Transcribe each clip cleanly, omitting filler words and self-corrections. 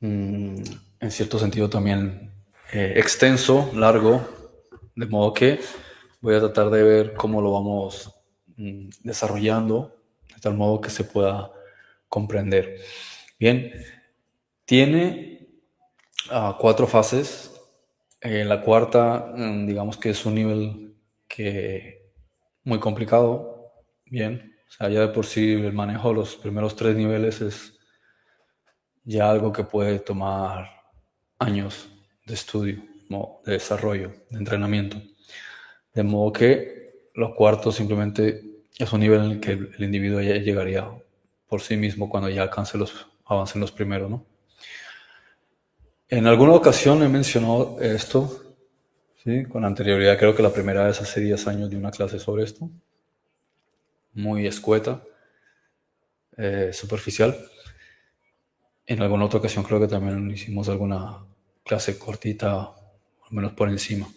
mm, en cierto sentido también extenso, largo, de modo que voy a tratar de ver cómo lo vamos desarrollando, de tal modo que se pueda comprender. Bien, tiene cuatro fases. La cuarta, digamos que es un nivel que muy complicado. Bien, o sea, ya de por sí el manejo de los primeros tres niveles es ya algo que puede tomar años de estudio, ¿no? De desarrollo, de entrenamiento. De modo que los cuartos simplemente es un nivel en el que el individuo ya llegaría por sí mismo cuando ya avancen los primeros, ¿no? En alguna ocasión he mencionado esto, ¿sí? Con anterioridad, creo que la primera vez hace 10 años de una clase sobre esto, muy escueta, superficial. En alguna otra ocasión creo que también hicimos alguna clase cortita, al menos por encima.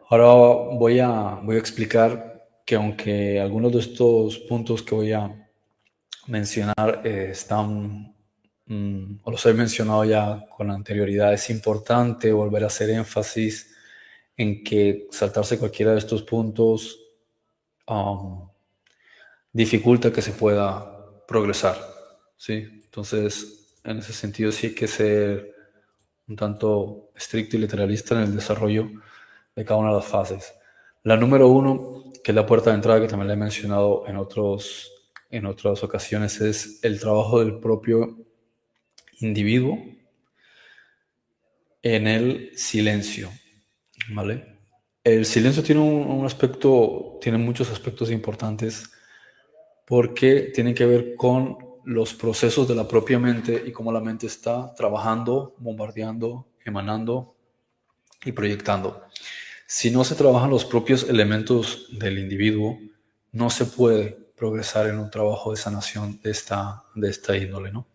Ahora voy a explicar que aunque algunos de estos puntos que voy a mencionar están, o los he mencionado ya con anterioridad, es importante volver a hacer énfasis en que saltarse cualquiera de estos puntos um, dificulta que se pueda progresar, ¿sí? Entonces, en ese sentido sí hay que ser un tanto estricto y literalista en el desarrollo de cada una de las fases. La número uno, que es la puerta de entrada, que también le he mencionado en otras ocasiones, es el trabajo del propio individuo en el silencio, ¿vale? El silencio tiene un aspecto, tiene muchos aspectos importantes porque tiene que ver con los procesos de la propia mente y cómo la mente está trabajando, bombardeando, emanando y proyectando. Si no se trabajan los propios elementos del individuo, no se puede progresar en un trabajo de sanación de esta índole, ¿no?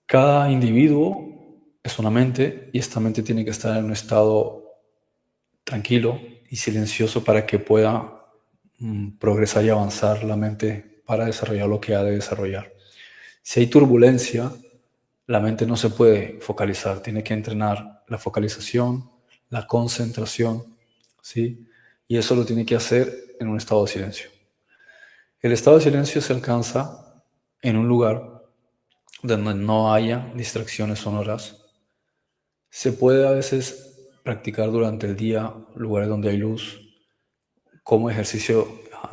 Cada individuo es una mente y esta mente tiene que estar en un estado tranquilo y silencioso para que pueda progresar y avanzar la mente para desarrollar lo que ha de desarrollar. Si hay turbulencia, la mente no se puede focalizar, tiene que entrenar la focalización, la concentración, ¿sí? Y eso lo tiene que hacer en un estado de silencio. El estado de silencio se alcanza en un lugar donde no haya distracciones sonoras. Se puede a veces practicar durante el día lugares donde hay luz como ejercicio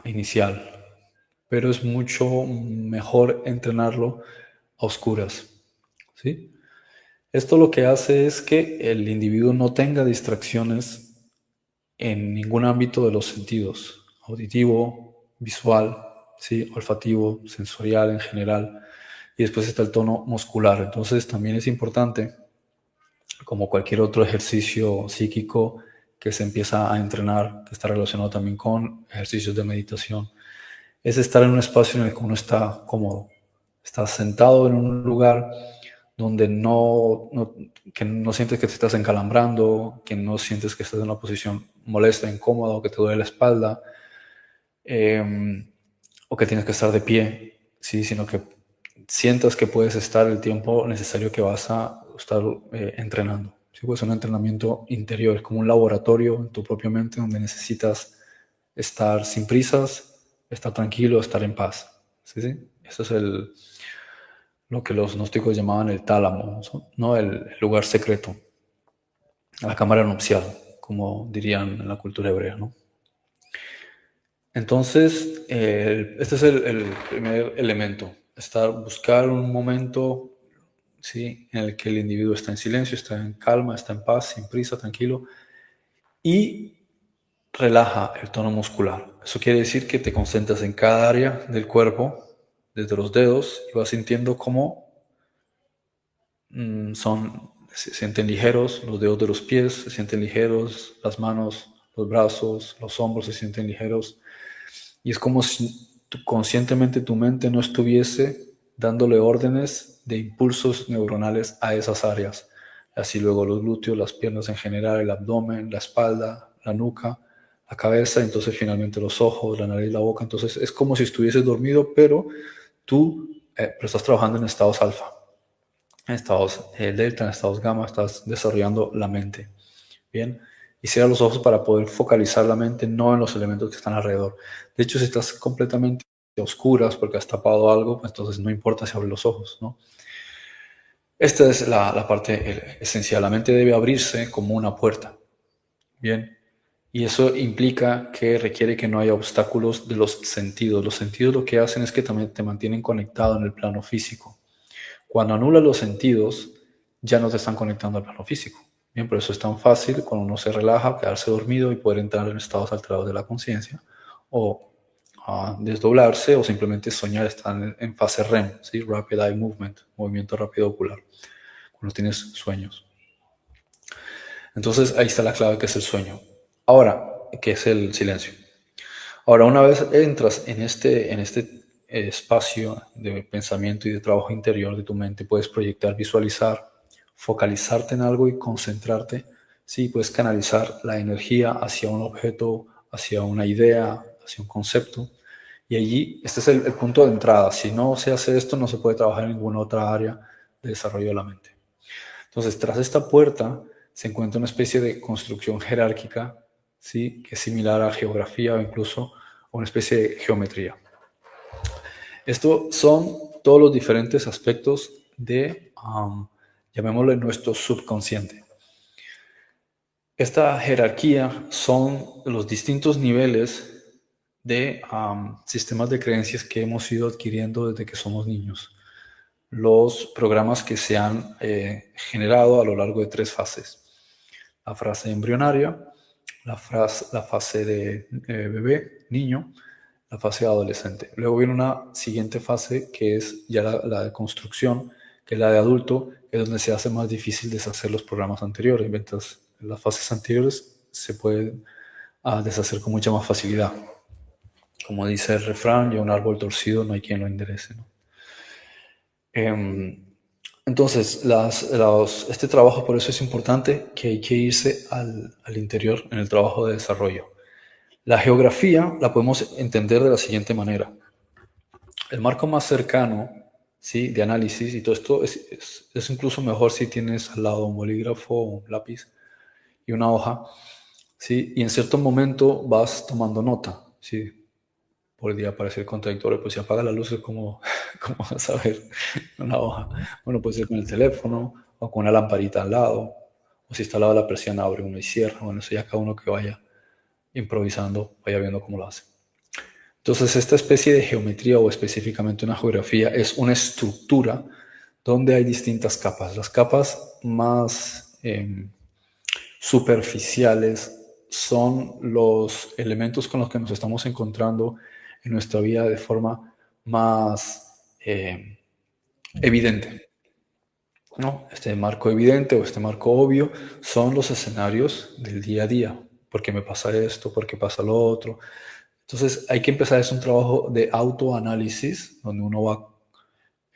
inicial, pero es mucho mejor entrenarlo a oscuras, ¿sí? Esto lo que hace es que el individuo no tenga distracciones en ningún ámbito de los sentidos, auditivo, visual, ¿sí? Olfativo, sensorial en general, y después está el tono muscular. Entonces también es importante, como cualquier otro ejercicio psíquico que se empieza a entrenar, que está relacionado también con ejercicios de meditación, es estar en un espacio en el que uno está cómodo, está sentado en un lugar donde que no sientes que te estás encalambrando, que no sientes que estás en una posición molesta, incómoda, o que te duele la espalda, o que tienes que estar de pie, ¿sí? Sino que sientas que puedes estar el tiempo necesario que vas a estar entrenando. ¿Sí? Pues un entrenamiento interior, es como un laboratorio en tu propia mente donde necesitas estar sin prisas, estar tranquilo, estar en paz. ¿Sí? ¿Sí? Eso es lo que los gnósticos llamaban el tálamo, ¿no? El lugar secreto, la cámara nupcial, como dirían en la cultura hebrea, ¿no? Entonces, este es el primer elemento, buscar un momento, ¿sí? En el que el individuo está en silencio, está en calma, está en paz, sin prisa, tranquilo, y relaja el tono muscular. Eso quiere decir que te concentras en cada área del cuerpo, desde los dedos, y vas sintiendo cómo se sienten ligeros, los dedos de los pies se sienten ligeros, las manos, los brazos, los hombros se sienten ligeros. Y es como si conscientemente tu mente no estuviese dándole órdenes de impulsos neuronales a esas áreas. Así luego los glúteos, las piernas en general, el abdomen, la espalda, la nuca, la cabeza, entonces finalmente los ojos, la nariz, la boca. Entonces es como si estuvieses dormido, pero tú pero estás trabajando en estados alfa. en estados delta, en estados gamma, estás desarrollando la mente. Bien, y cierra los ojos para poder focalizar la mente no en los elementos que están alrededor. De hecho, si estás completamente a oscuras porque has tapado algo, pues entonces no importa si abres los ojos, ¿no? Esta es la parte esencial. La mente debe abrirse como una puerta. Bien, y eso implica que requiere que no haya obstáculos de los sentidos. Los sentidos lo que hacen es que también te mantienen conectado en el plano físico. Cuando anulas los sentidos, ya no te están conectando al plano físico. Bien, por eso es tan fácil cuando uno se relaja, quedarse dormido y poder entrar en estados alterados de la conciencia, o desdoblarse, o simplemente soñar, estar en fase REM, ¿sí? Rapid Eye Movement, movimiento rápido ocular, cuando tienes sueños. Entonces ahí está la clave, que es el sueño. Ahora, que es el silencio. Ahora, una vez entras en este espacio de pensamiento y de trabajo interior de tu mente, puedes proyectar, visualizar, focalizarte en algo y concentrarte. Sí, puedes canalizar la energía hacia un objeto, hacia una idea, hacia un concepto. Y allí, este es el punto de entrada. Si no se hace esto, no se puede trabajar en ninguna otra área de desarrollo de la mente. Entonces, tras esta puerta se encuentra una especie de construcción jerárquica, ¿sí? Que es similar a geografía o incluso a una especie de geometría. Estos son todos los diferentes aspectos de, llamémosle, nuestro subconsciente. Esta jerarquía son los distintos niveles de sistemas de creencias que hemos ido adquiriendo desde que somos niños. Los programas que se han generado a lo largo de 3 fases. La fase embrionaria, la fase de bebé, niño, la fase adolescente. Luego viene una siguiente fase que es ya la de construcción, que es la de adulto, es donde se hace más difícil deshacer los programas anteriores, mientras en las fases anteriores se pueden deshacer con mucha más facilidad. Como dice el refrán, ya un árbol torcido no hay quien lo enderece, ¿no? Entonces, este trabajo, por eso es importante que hay que irse al interior en el trabajo de desarrollo. La geografía la podemos entender de la siguiente manera. El marco más cercano, ¿sí?, de análisis, y todo esto es incluso mejor si tienes al lado un bolígrafo, un lápiz y una hoja, ¿sí? Y en cierto momento vas tomando nota, ¿sí? Podría parecer contradictorio, pues si apaga la luz, ¿cómo vas a ver una hoja? Bueno, puede ser con el teléfono o con una lamparita al lado, o si está al lado de la persiana, abre uno y cierra. Bueno, eso ya cada uno que vaya improvisando, vaya viendo cómo lo hace. Entonces, esta especie de geometría, o específicamente una geografía, es una estructura donde hay distintas capas. Las capas más superficiales son los elementos con los que nos estamos encontrando en nuestra vida de forma más evidente, ¿no? Este marco evidente o este marco obvio son los escenarios del día a día. ¿Por qué me pasa esto? ¿Por qué pasa lo otro? Entonces hay que empezar, es un trabajo de autoanálisis, donde uno va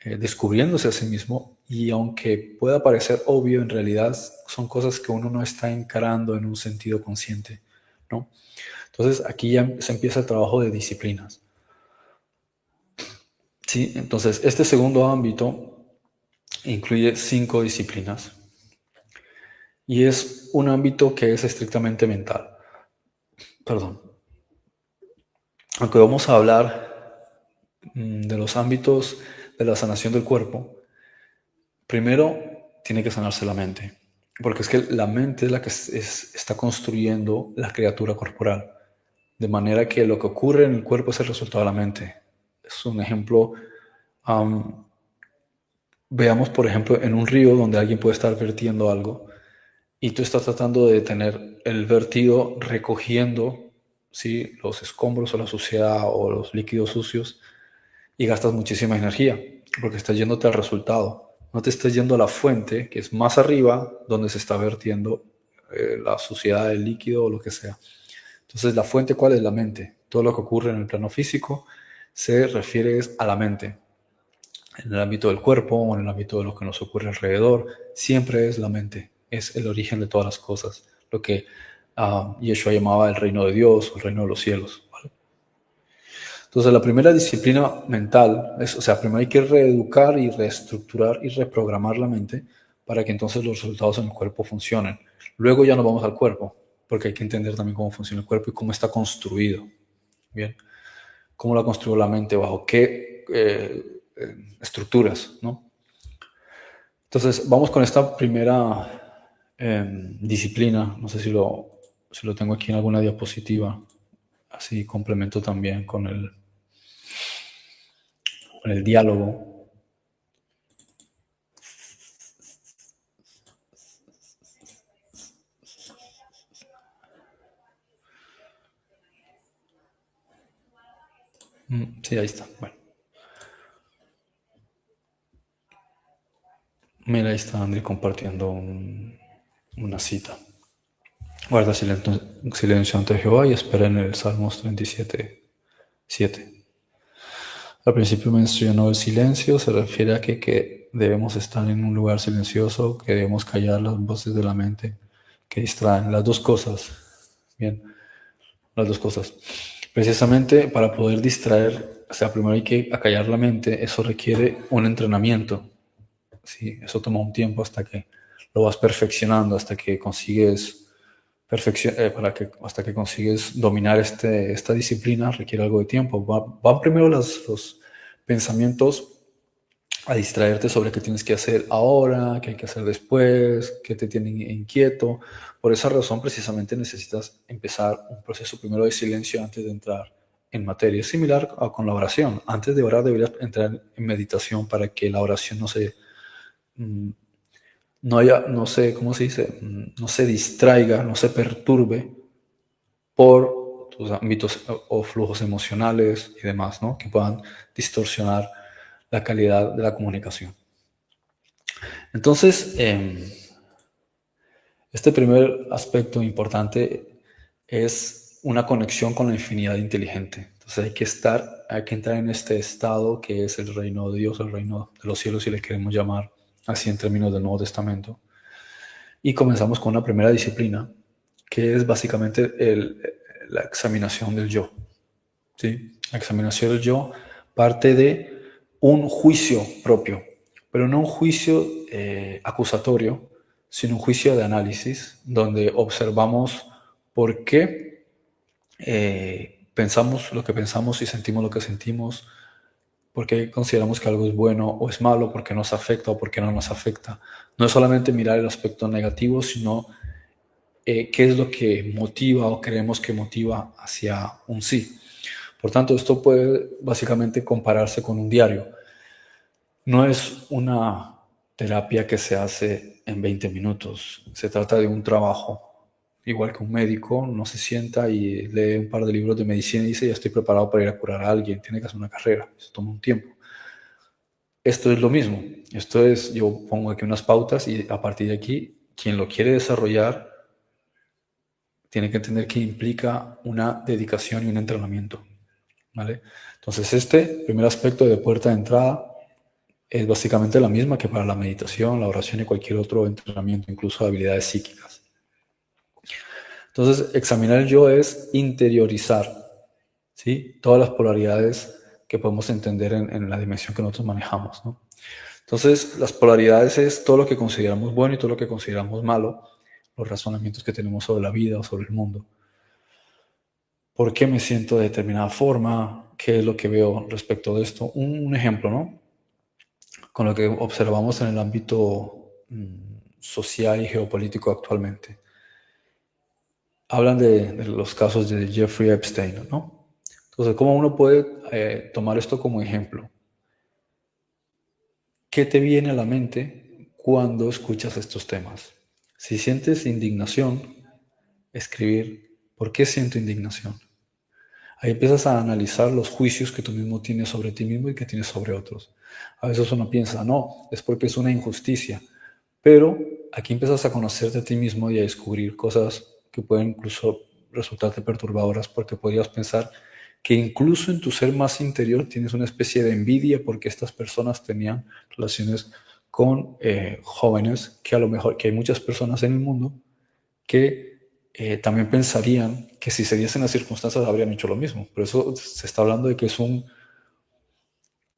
descubriéndose a sí mismo, y aunque pueda parecer obvio, en realidad son cosas que uno no está encarando en un sentido consciente, ¿no? Entonces aquí ya se empieza el trabajo de disciplinas. ¿Sí? Entonces este segundo ámbito incluye 5 disciplinas y es un ámbito que es estrictamente mental. Perdón. Aunque vamos a hablar de los ámbitos de la sanación del cuerpo, primero tiene que sanarse la mente, porque es que la mente es la que está construyendo la criatura corporal, de manera que lo que ocurre en el cuerpo es el resultado de la mente. Es un ejemplo. Veamos, por ejemplo, en un río donde alguien puede estar vertiendo algo y tú estás tratando de detener el vertido recogiendo, ¿sí?, los escombros o la suciedad o los líquidos sucios, y gastas muchísima energía porque estás yéndote al resultado. No te estás yendo a la fuente, que es más arriba, donde se está vertiendo la suciedad del líquido o lo que sea. Entonces, ¿la fuente cuál es? La mente. Todo lo que ocurre en el plano físico se refiere a la mente. En el ámbito del cuerpo o en el ámbito de lo que nos ocurre alrededor, siempre es la mente. Es el origen de todas las cosas. Lo que Yeshua llamaba el reino de Dios o el reino de los cielos, ¿vale? Entonces, la primera disciplina mental es, o sea, primero hay que reeducar y reestructurar y reprogramar la mente para que entonces los resultados en el cuerpo funcionen. Luego ya nos vamos al cuerpo, porque hay que entender también cómo funciona el cuerpo y cómo está construido. Bien, cómo la construyó la mente, bajo qué estructuras, ¿no? Entonces, vamos con esta primera disciplina. No sé si lo tengo aquí en alguna diapositiva. Así complemento también con el diálogo. Sí, ahí está. Bueno. Mira, ahí está André compartiendo una cita. Guarda silencio ante Jehová y espera en el Salmos 37, 7. Al principio mencionó el silencio, se refiere a que debemos estar en un lugar silencioso, que debemos callar las voces de la mente que distraen. Las dos cosas. Bien, las dos cosas. Precisamente para poder distraer, o sea, primero hay que acallar la mente, eso requiere un entrenamiento. Sí, eso toma un tiempo hasta que lo vas perfeccionando, hasta que consigues hasta que consigues dominar esta disciplina, requiere algo de tiempo. Van primero los pensamientos a distraerte sobre qué tienes que hacer ahora, qué hay que hacer después, qué te tiene inquieto. Por esa razón, precisamente necesitas empezar un proceso primero de silencio antes de entrar en materia. Es similar con la oración. Antes de orar deberías entrar en meditación para que la oración no se, ¿cómo se dice? No se distraiga, no se perturbe por tus ámbitos o flujos emocionales y demás, ¿no? Que puedan distorsionar la calidad de la comunicación. Entonces, este primer aspecto importante es una conexión con la infinidad inteligente. Entonces hay que entrar en este estado que es el reino de Dios, el reino de los cielos, si le queremos llamar así en términos del Nuevo Testamento. Y comenzamos con una primera disciplina, que es básicamente la examinación del yo. ¿Sí? La examinación del yo parte de un juicio propio, pero no un juicio acusatorio, sino un juicio de análisis, donde observamos por qué pensamos lo que pensamos y sentimos lo que sentimos, por qué consideramos que algo es bueno o es malo, por qué nos afecta o por qué no nos afecta. No es solamente mirar el aspecto negativo, sino qué es lo que motiva o creemos que motiva hacia un sí. Por tanto, esto puede básicamente compararse con un diario. No es una terapia que se hace en 20 minutos. Se trata de un trabajo. Igual que un médico no se sienta y lee un par de libros de medicina y dice, ya estoy preparado para ir a curar a alguien. Tiene que hacer una carrera. Eso toma un tiempo. Esto es lo mismo. Esto es, yo pongo aquí unas pautas y a partir de aquí, quien lo quiere desarrollar tiene que entender que implica una dedicación y un entrenamiento. ¿Vale? Entonces, este primer aspecto de puerta de entrada es básicamente la misma que para la meditación, la oración y cualquier otro entrenamiento, incluso habilidades psíquicas. Entonces, examinar el yo es interiorizar, ¿sí? Todas las polaridades que podemos entender en la dimensión que nosotros manejamos, ¿no? Entonces, las polaridades es todo lo que consideramos bueno y todo lo que consideramos malo, los razonamientos que tenemos sobre la vida o sobre el mundo. ¿Por qué me siento de determinada forma? ¿Qué es lo que veo respecto de esto? Un ejemplo, ¿no? Con lo que observamos en el ámbito social y geopolítico actualmente. Hablan de los casos de Jeffrey Epstein, ¿no? Entonces, ¿cómo uno puede tomar esto como ejemplo? ¿Qué te viene a la mente cuando escuchas estos temas? Si sientes indignación, escribir, ¿por qué siento indignación? Ahí empiezas a analizar los juicios que tú mismo tienes sobre ti mismo y que tienes sobre otros. A veces uno piensa, no, es porque es una injusticia. Pero aquí empiezas a conocerte a ti mismo y a descubrir cosas que pueden incluso resultarte perturbadoras porque podrías pensar que incluso en tu ser más interior tienes una especie de envidia porque estas personas tenían relaciones con jóvenes, que a lo mejor que hay muchas personas en el mundo que también pensarían que si se diesen las circunstancias habrían hecho lo mismo. Pero eso se está hablando de que es un,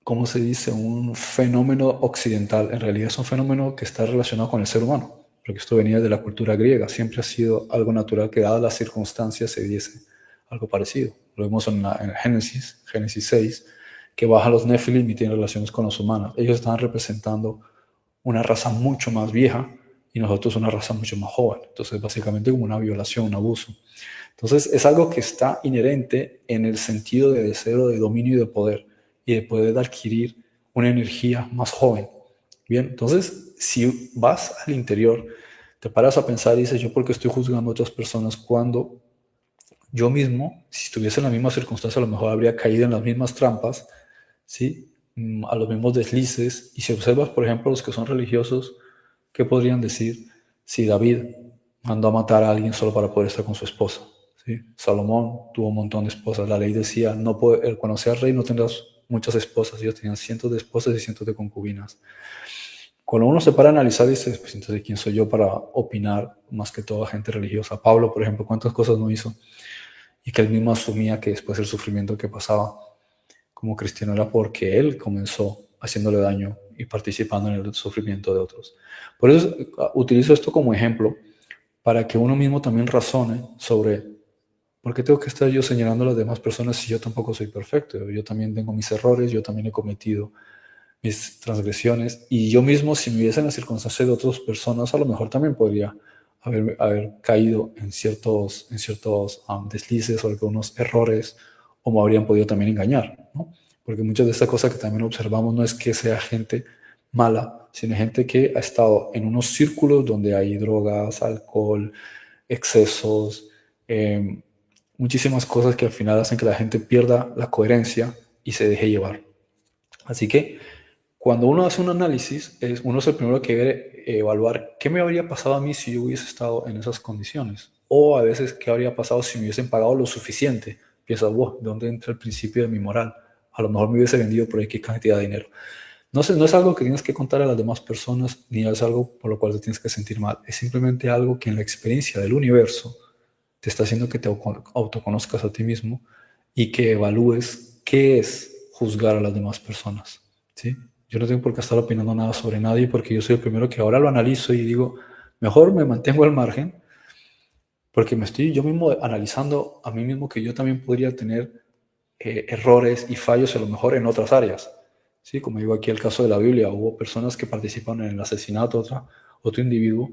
¿cómo se dice? Un fenómeno occidental. En realidad es un fenómeno que está relacionado con el ser humano, porque esto venía de la cultura griega. Siempre ha sido algo natural que dadas las circunstancias se diese algo parecido. Lo vemos en Génesis, Génesis 6, que bajan los Nefilim y tienen relaciones con los humanos. Ellos están representando una raza mucho más vieja y nosotros una raza mucho más joven. Entonces, básicamente como una violación, un abuso. Entonces, es algo que está inherente en el sentido de deseo de dominio y de poder y de poder adquirir una energía más joven. Bien, entonces, si vas al interior, te paras a pensar y dices, ¿yo por qué estoy juzgando a otras personas cuando yo mismo, si estuviese en la misma circunstancia, a lo mejor habría caído en las mismas trampas, ¿sí? A los mismos deslices? Y si observas, por ejemplo, los que son religiosos, ¿qué podrían decir si David mandó a matar a alguien solo para poder estar con su esposa? ¿Sí? Salomón tuvo un montón de esposas. La ley decía, no puede, cuando seas rey no tendrás muchas esposas. Ellos tenían cientos de esposas y cientos de concubinas. Cuando uno se para a analizar, dice, pues entonces, ¿quién soy yo para opinar más que toda gente religiosa? Pablo, por ejemplo, ¿cuántas cosas no hizo? Y que él mismo asumía que después el sufrimiento que pasaba como cristiano era porque él comenzó haciéndole daño y participando en el sufrimiento de otros. Por eso utilizo esto como ejemplo para que uno mismo también razone sobre por qué tengo que estar yo señalando a las demás personas si yo tampoco soy perfecto. Yo también tengo mis errores, yo también he cometido mis transgresiones y yo mismo si me hubiese en las circunstancias de otras personas a lo mejor también podría haber caído en ciertos deslices o algunos errores o me habrían podido también engañar, ¿no? Porque muchas de estas cosas que también observamos no es que sea gente mala, sino gente que ha estado en unos círculos donde hay drogas, alcohol, excesos, muchísimas cosas que al final hacen que la gente pierda la coherencia y se deje llevar. Así que cuando uno hace un análisis, uno es el primero que debe evaluar qué me habría pasado a mí si yo hubiese estado en esas condiciones. O a veces qué habría pasado si me hubiesen pagado lo suficiente. Piensas, wow, ¿de dónde entra el principio de mi moral? A lo mejor me hubiese vendido por X cantidad de dinero. No, no es algo que tienes que contar a las demás personas, ni es algo por lo cual te tienes que sentir mal. Es simplemente algo que en la experiencia del universo te está haciendo que te autoconozcas a ti mismo y que evalúes qué es juzgar a las demás personas, ¿sí? Yo no tengo por qué estar opinando nada sobre nadie porque yo soy el primero que ahora lo analizo y digo, mejor me mantengo al margen porque me estoy yo mismo analizando a mí mismo que yo también podría tener errores y fallos a lo mejor en otras áreas, ¿sí? Como digo aquí el caso de la Biblia, hubo personas que participaron en el asesinato de otro individuo,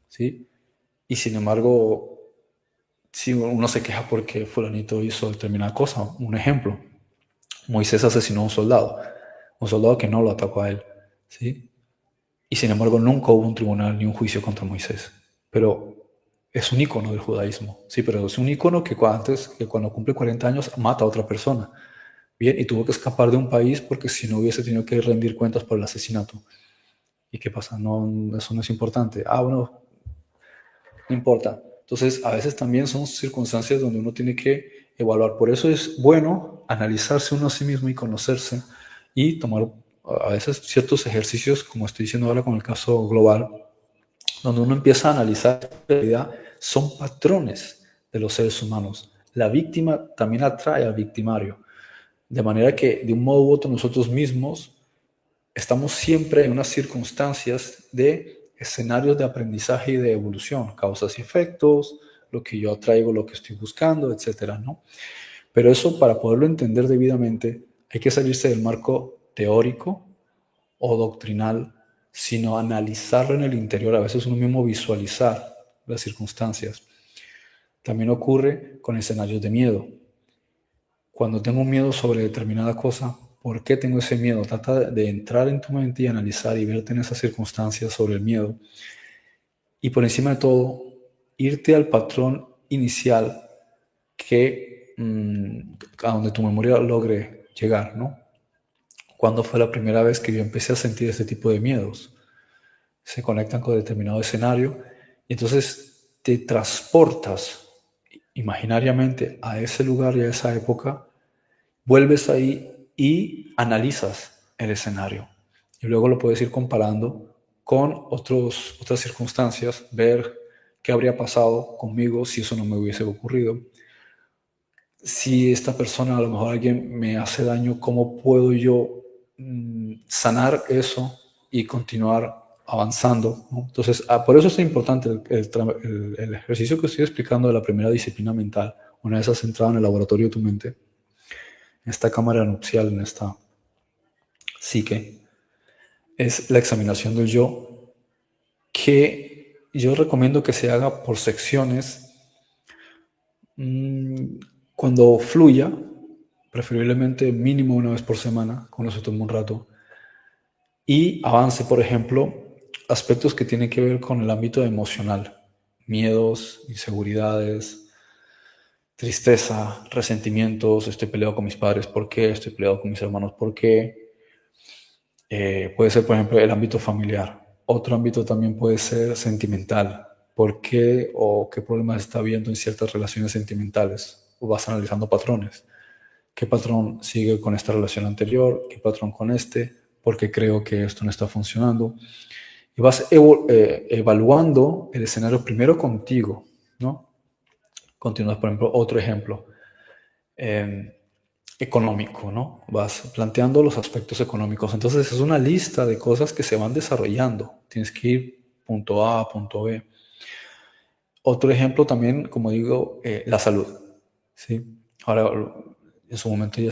¿sí? Y sin embargo, si uno se queja porque fulanito hizo determinada cosa. Un ejemplo, Moisés asesinó a un soldado que no lo atacó a él, ¿sí? Y sin embargo nunca hubo un tribunal ni un juicio contra Moisés. Pero es un icono del judaísmo, sí, pero es un icono que cuando cumple 40 años mata a otra persona. Bien, y tuvo que escapar de un país porque si no hubiese tenido que rendir cuentas por el asesinato. ¿Y qué pasa? No, eso no es importante. Ah, bueno, no importa. Entonces, a veces también son circunstancias donde uno tiene que evaluar. Por eso es bueno analizarse uno a sí mismo y conocerse y tomar a veces ciertos ejercicios, como estoy diciendo ahora con el caso global, donde uno empieza a analizar en realidad son patrones de los seres humanos. La víctima también atrae al victimario, de manera que de un modo u otro nosotros mismos estamos siempre en unas circunstancias de escenarios de aprendizaje y de evolución, causas y efectos, lo que yo atraigo, lo que estoy buscando, etcétera, ¿no? Pero eso, para poderlo entender debidamente, hay que salirse del marco teórico o doctrinal, sino analizarlo en el interior, a veces uno mismo visualizar las circunstancias. También ocurre con escenarios de miedo. Cuando tengo miedo sobre determinada cosa, ¿por qué tengo ese miedo? Trata de entrar en tu mente y analizar y verte en esas circunstancias sobre el miedo. Y por encima de todo, irte al patrón inicial que a donde tu memoria logre llegar, ¿no? ¿Cuándo fue la primera vez que yo empecé a sentir este tipo de miedos? Se conectan con determinado escenario y entonces te transportas imaginariamente a ese lugar y a esa época, vuelves ahí y analizas el escenario. Y luego lo puedes ir comparando con otras circunstancias, ver ¿Qué habría pasado conmigo si eso no me hubiese ocurrido? Si esta persona, a lo mejor alguien me hace daño, ¿cómo puedo yo sanar eso y continuar avanzando, ¿no? Entonces, por eso es importante el ejercicio que estoy explicando de la primera disciplina mental. Una vez has entrado en el laboratorio de tu mente, en esta cámara nupcial, en esta psique, es la examinación del yo, que yo recomiendo que se haga por secciones. Cuando fluya, preferiblemente mínimo una vez por semana, con eso tomo un rato, y avance, por ejemplo, aspectos que tienen que ver con el ámbito emocional, miedos, inseguridades, tristeza, resentimientos, estoy peleado con mis padres, ¿por qué? Estoy peleado con mis hermanos, ¿por qué? Puede ser, por ejemplo, el ámbito familiar. Otro ámbito también puede ser sentimental. ¿Por qué o qué problemas está habiendo en ciertas relaciones sentimentales? O vas analizando patrones. ¿Qué patrón sigue con esta relación anterior? ¿Qué patrón con este? ¿Por qué creo que esto no está funcionando? Y vas evaluando el escenario primero contigo, ¿no? Continúas, por ejemplo, otro ejemplo. Económico, ¿no? Vas planteando los aspectos económicos. Entonces es una lista de cosas que se van desarrollando. Tienes que ir punto A, punto B. Otro ejemplo también, como digo, la salud, ¿sí? Ahora, en su momento ya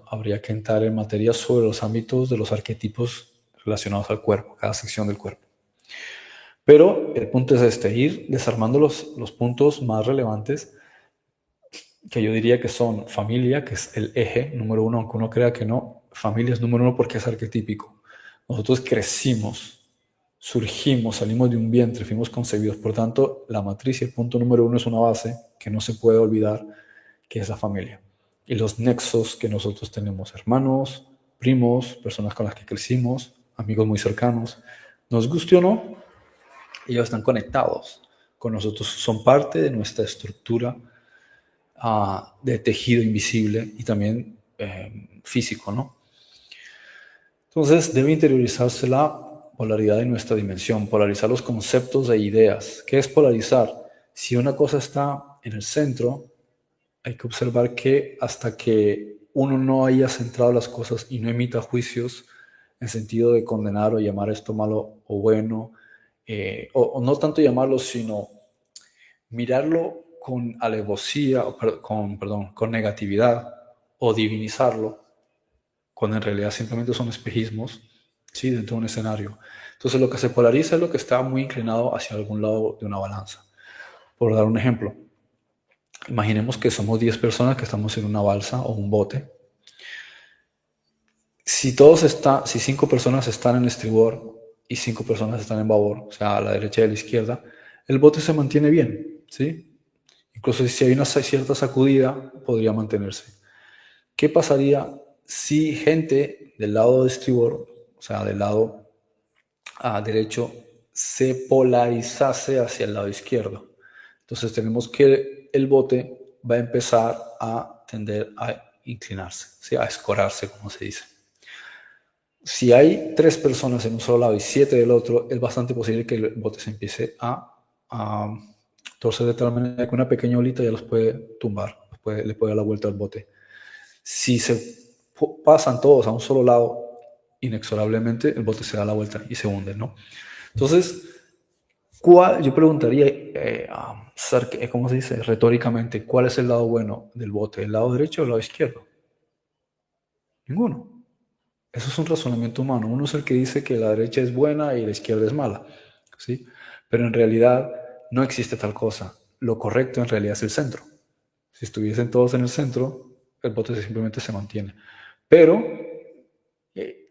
habría que entrar en materia sobre los ámbitos de los arquetipos relacionados al cuerpo, cada sección del cuerpo. Pero el punto es ir desarmando los puntos más relevantes, que yo diría que son familia, que es el eje número uno, aunque uno crea que no. Familia es número uno porque es arquetípico. Nosotros crecimos, surgimos, salimos de un vientre, fuimos concebidos. Por tanto, la matriz y el punto número uno es una base que no se puede olvidar, que es la familia. Y los nexos que nosotros tenemos, hermanos, primos, personas con las que crecimos, amigos muy cercanos. Nos guste o no, ellos están conectados con nosotros, son parte de nuestra estructura de tejido invisible y también físico, ¿no? Entonces debe interiorizarse la polaridad de nuestra dimensión, polarizar los conceptos e ideas. ¿Qué es polarizar? Si una cosa está en el centro, hay que observar que hasta que uno no haya centrado las cosas y no emita juicios en sentido de condenar o llamar esto malo o bueno, o no tanto llamarlo, sino mirarlo con alevosía, con negatividad, o divinizarlo, cuando en realidad simplemente son espejismos, ¿sí? Dentro de un escenario. Entonces lo que se polariza es lo que está muy inclinado hacia algún lado de una balanza. Por dar un ejemplo, imaginemos que somos 10 personas que estamos en una balsa o un bote. Si 5 personas están en estribor y 5 personas están en babor, o sea, a la derecha y a la izquierda, el bote se mantiene bien, ¿sí? Incluso si hay una cierta sacudida, podría mantenerse. ¿Qué pasaría si gente del lado de estribor, o sea, del lado derecho, se polarizase hacia el lado izquierdo? Entonces tenemos que el bote va a empezar a tender a inclinarse, ¿sí? A escorarse, como se dice. Si hay 3 personas en un solo lado y 7 del otro, es bastante posible que el bote se empiece a torcer de tal manera que una pequeña olita ya los puede tumbar, le puede dar la vuelta al bote. Si se pasan todos a un solo lado, inexorablemente el bote se da la vuelta y se hunde, ¿no? Entonces, yo preguntaría, ¿cómo se dice? Retóricamente, ¿cuál es el lado bueno del bote? ¿El lado derecho o el lado izquierdo? Ninguno. Eso es un razonamiento humano. Uno es el que dice que la derecha es buena y la izquierda es mala, ¿sí? Pero en realidad no existe tal cosa. Lo correcto en realidad es el centro. Si estuviesen todos en el centro, el bote simplemente se mantiene. Pero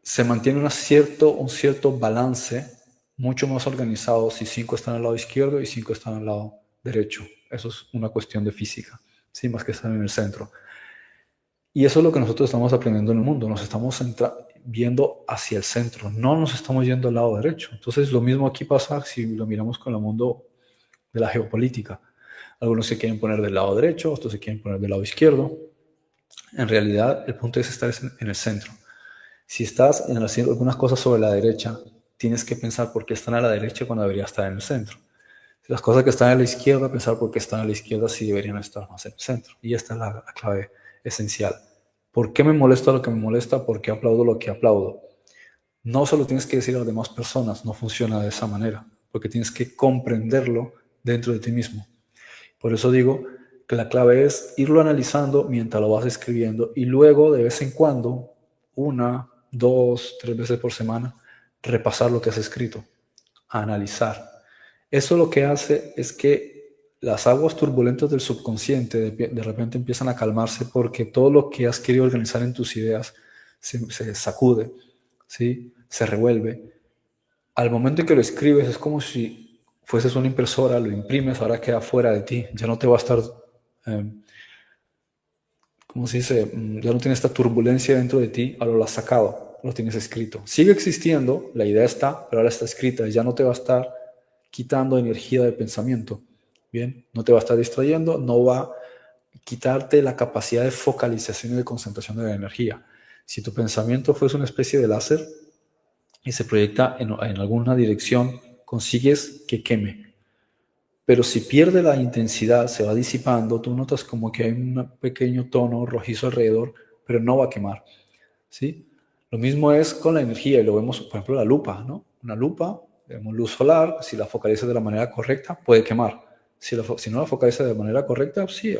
se mantiene un cierto balance mucho más organizado si 5 están al lado izquierdo y 5 están al lado derecho. Eso es una cuestión de física, ¿sí? Más que estar en el centro. Y eso es lo que nosotros estamos aprendiendo en el mundo. Nos estamos viendo hacia el centro, no nos estamos yendo al lado derecho. Entonces lo mismo aquí pasa si lo miramos con el mundo de la geopolítica. Algunos se quieren poner del lado derecho, otros se quieren poner del lado izquierdo. En realidad el punto es estar en el centro. Si estás haciendo algunas cosas sobre la derecha, tienes que pensar por qué están a la derecha cuando debería estar en el centro. Las cosas que están a la izquierda, pensar por qué están a la izquierda si deberían estar más en el centro. Y esta es la clave esencial. ¿Por qué me molesta lo que me molesta? ¿Por qué aplaudo lo que aplaudo? No solo tienes que decir a las demás personas, no funciona de esa manera, porque tienes que comprenderlo dentro de ti mismo. Por eso digo que la clave es irlo analizando mientras lo vas escribiendo y luego de vez en cuando, 1, 2, 3 veces por semana, repasar lo que has escrito, analizar. Eso lo que hace es que las aguas turbulentas del subconsciente de repente empiezan a calmarse porque todo lo que has querido organizar en tus ideas se sacude, ¿sí? Se revuelve. Al momento en que lo escribes es como si fueses una impresora, lo imprimes, ahora queda fuera de ti, ya no te va a estar, eh, ¿cómo se dice? Ya no tiene esta turbulencia dentro de ti, ahora lo has sacado, lo tienes escrito. Sigue existiendo, la idea está, pero ahora está escrita, ya no te va a estar quitando energía de pensamiento, ¿bien? No te va a estar distrayendo, no va a quitarte la capacidad de focalización y de concentración de la energía. Si tu pensamiento fuese una especie de láser y se proyecta en alguna dirección, consigues que queme. Pero si pierde la intensidad, se va disipando, tú notas como que hay un pequeño tono rojizo alrededor, pero no va a quemar, ¿sí? Lo mismo es con la energía, y lo vemos, por ejemplo, la lupa, ¿no? Una lupa, vemos luz solar, si la focalizas de la manera correcta, puede quemar. Si no la focalizas de manera correcta, sí,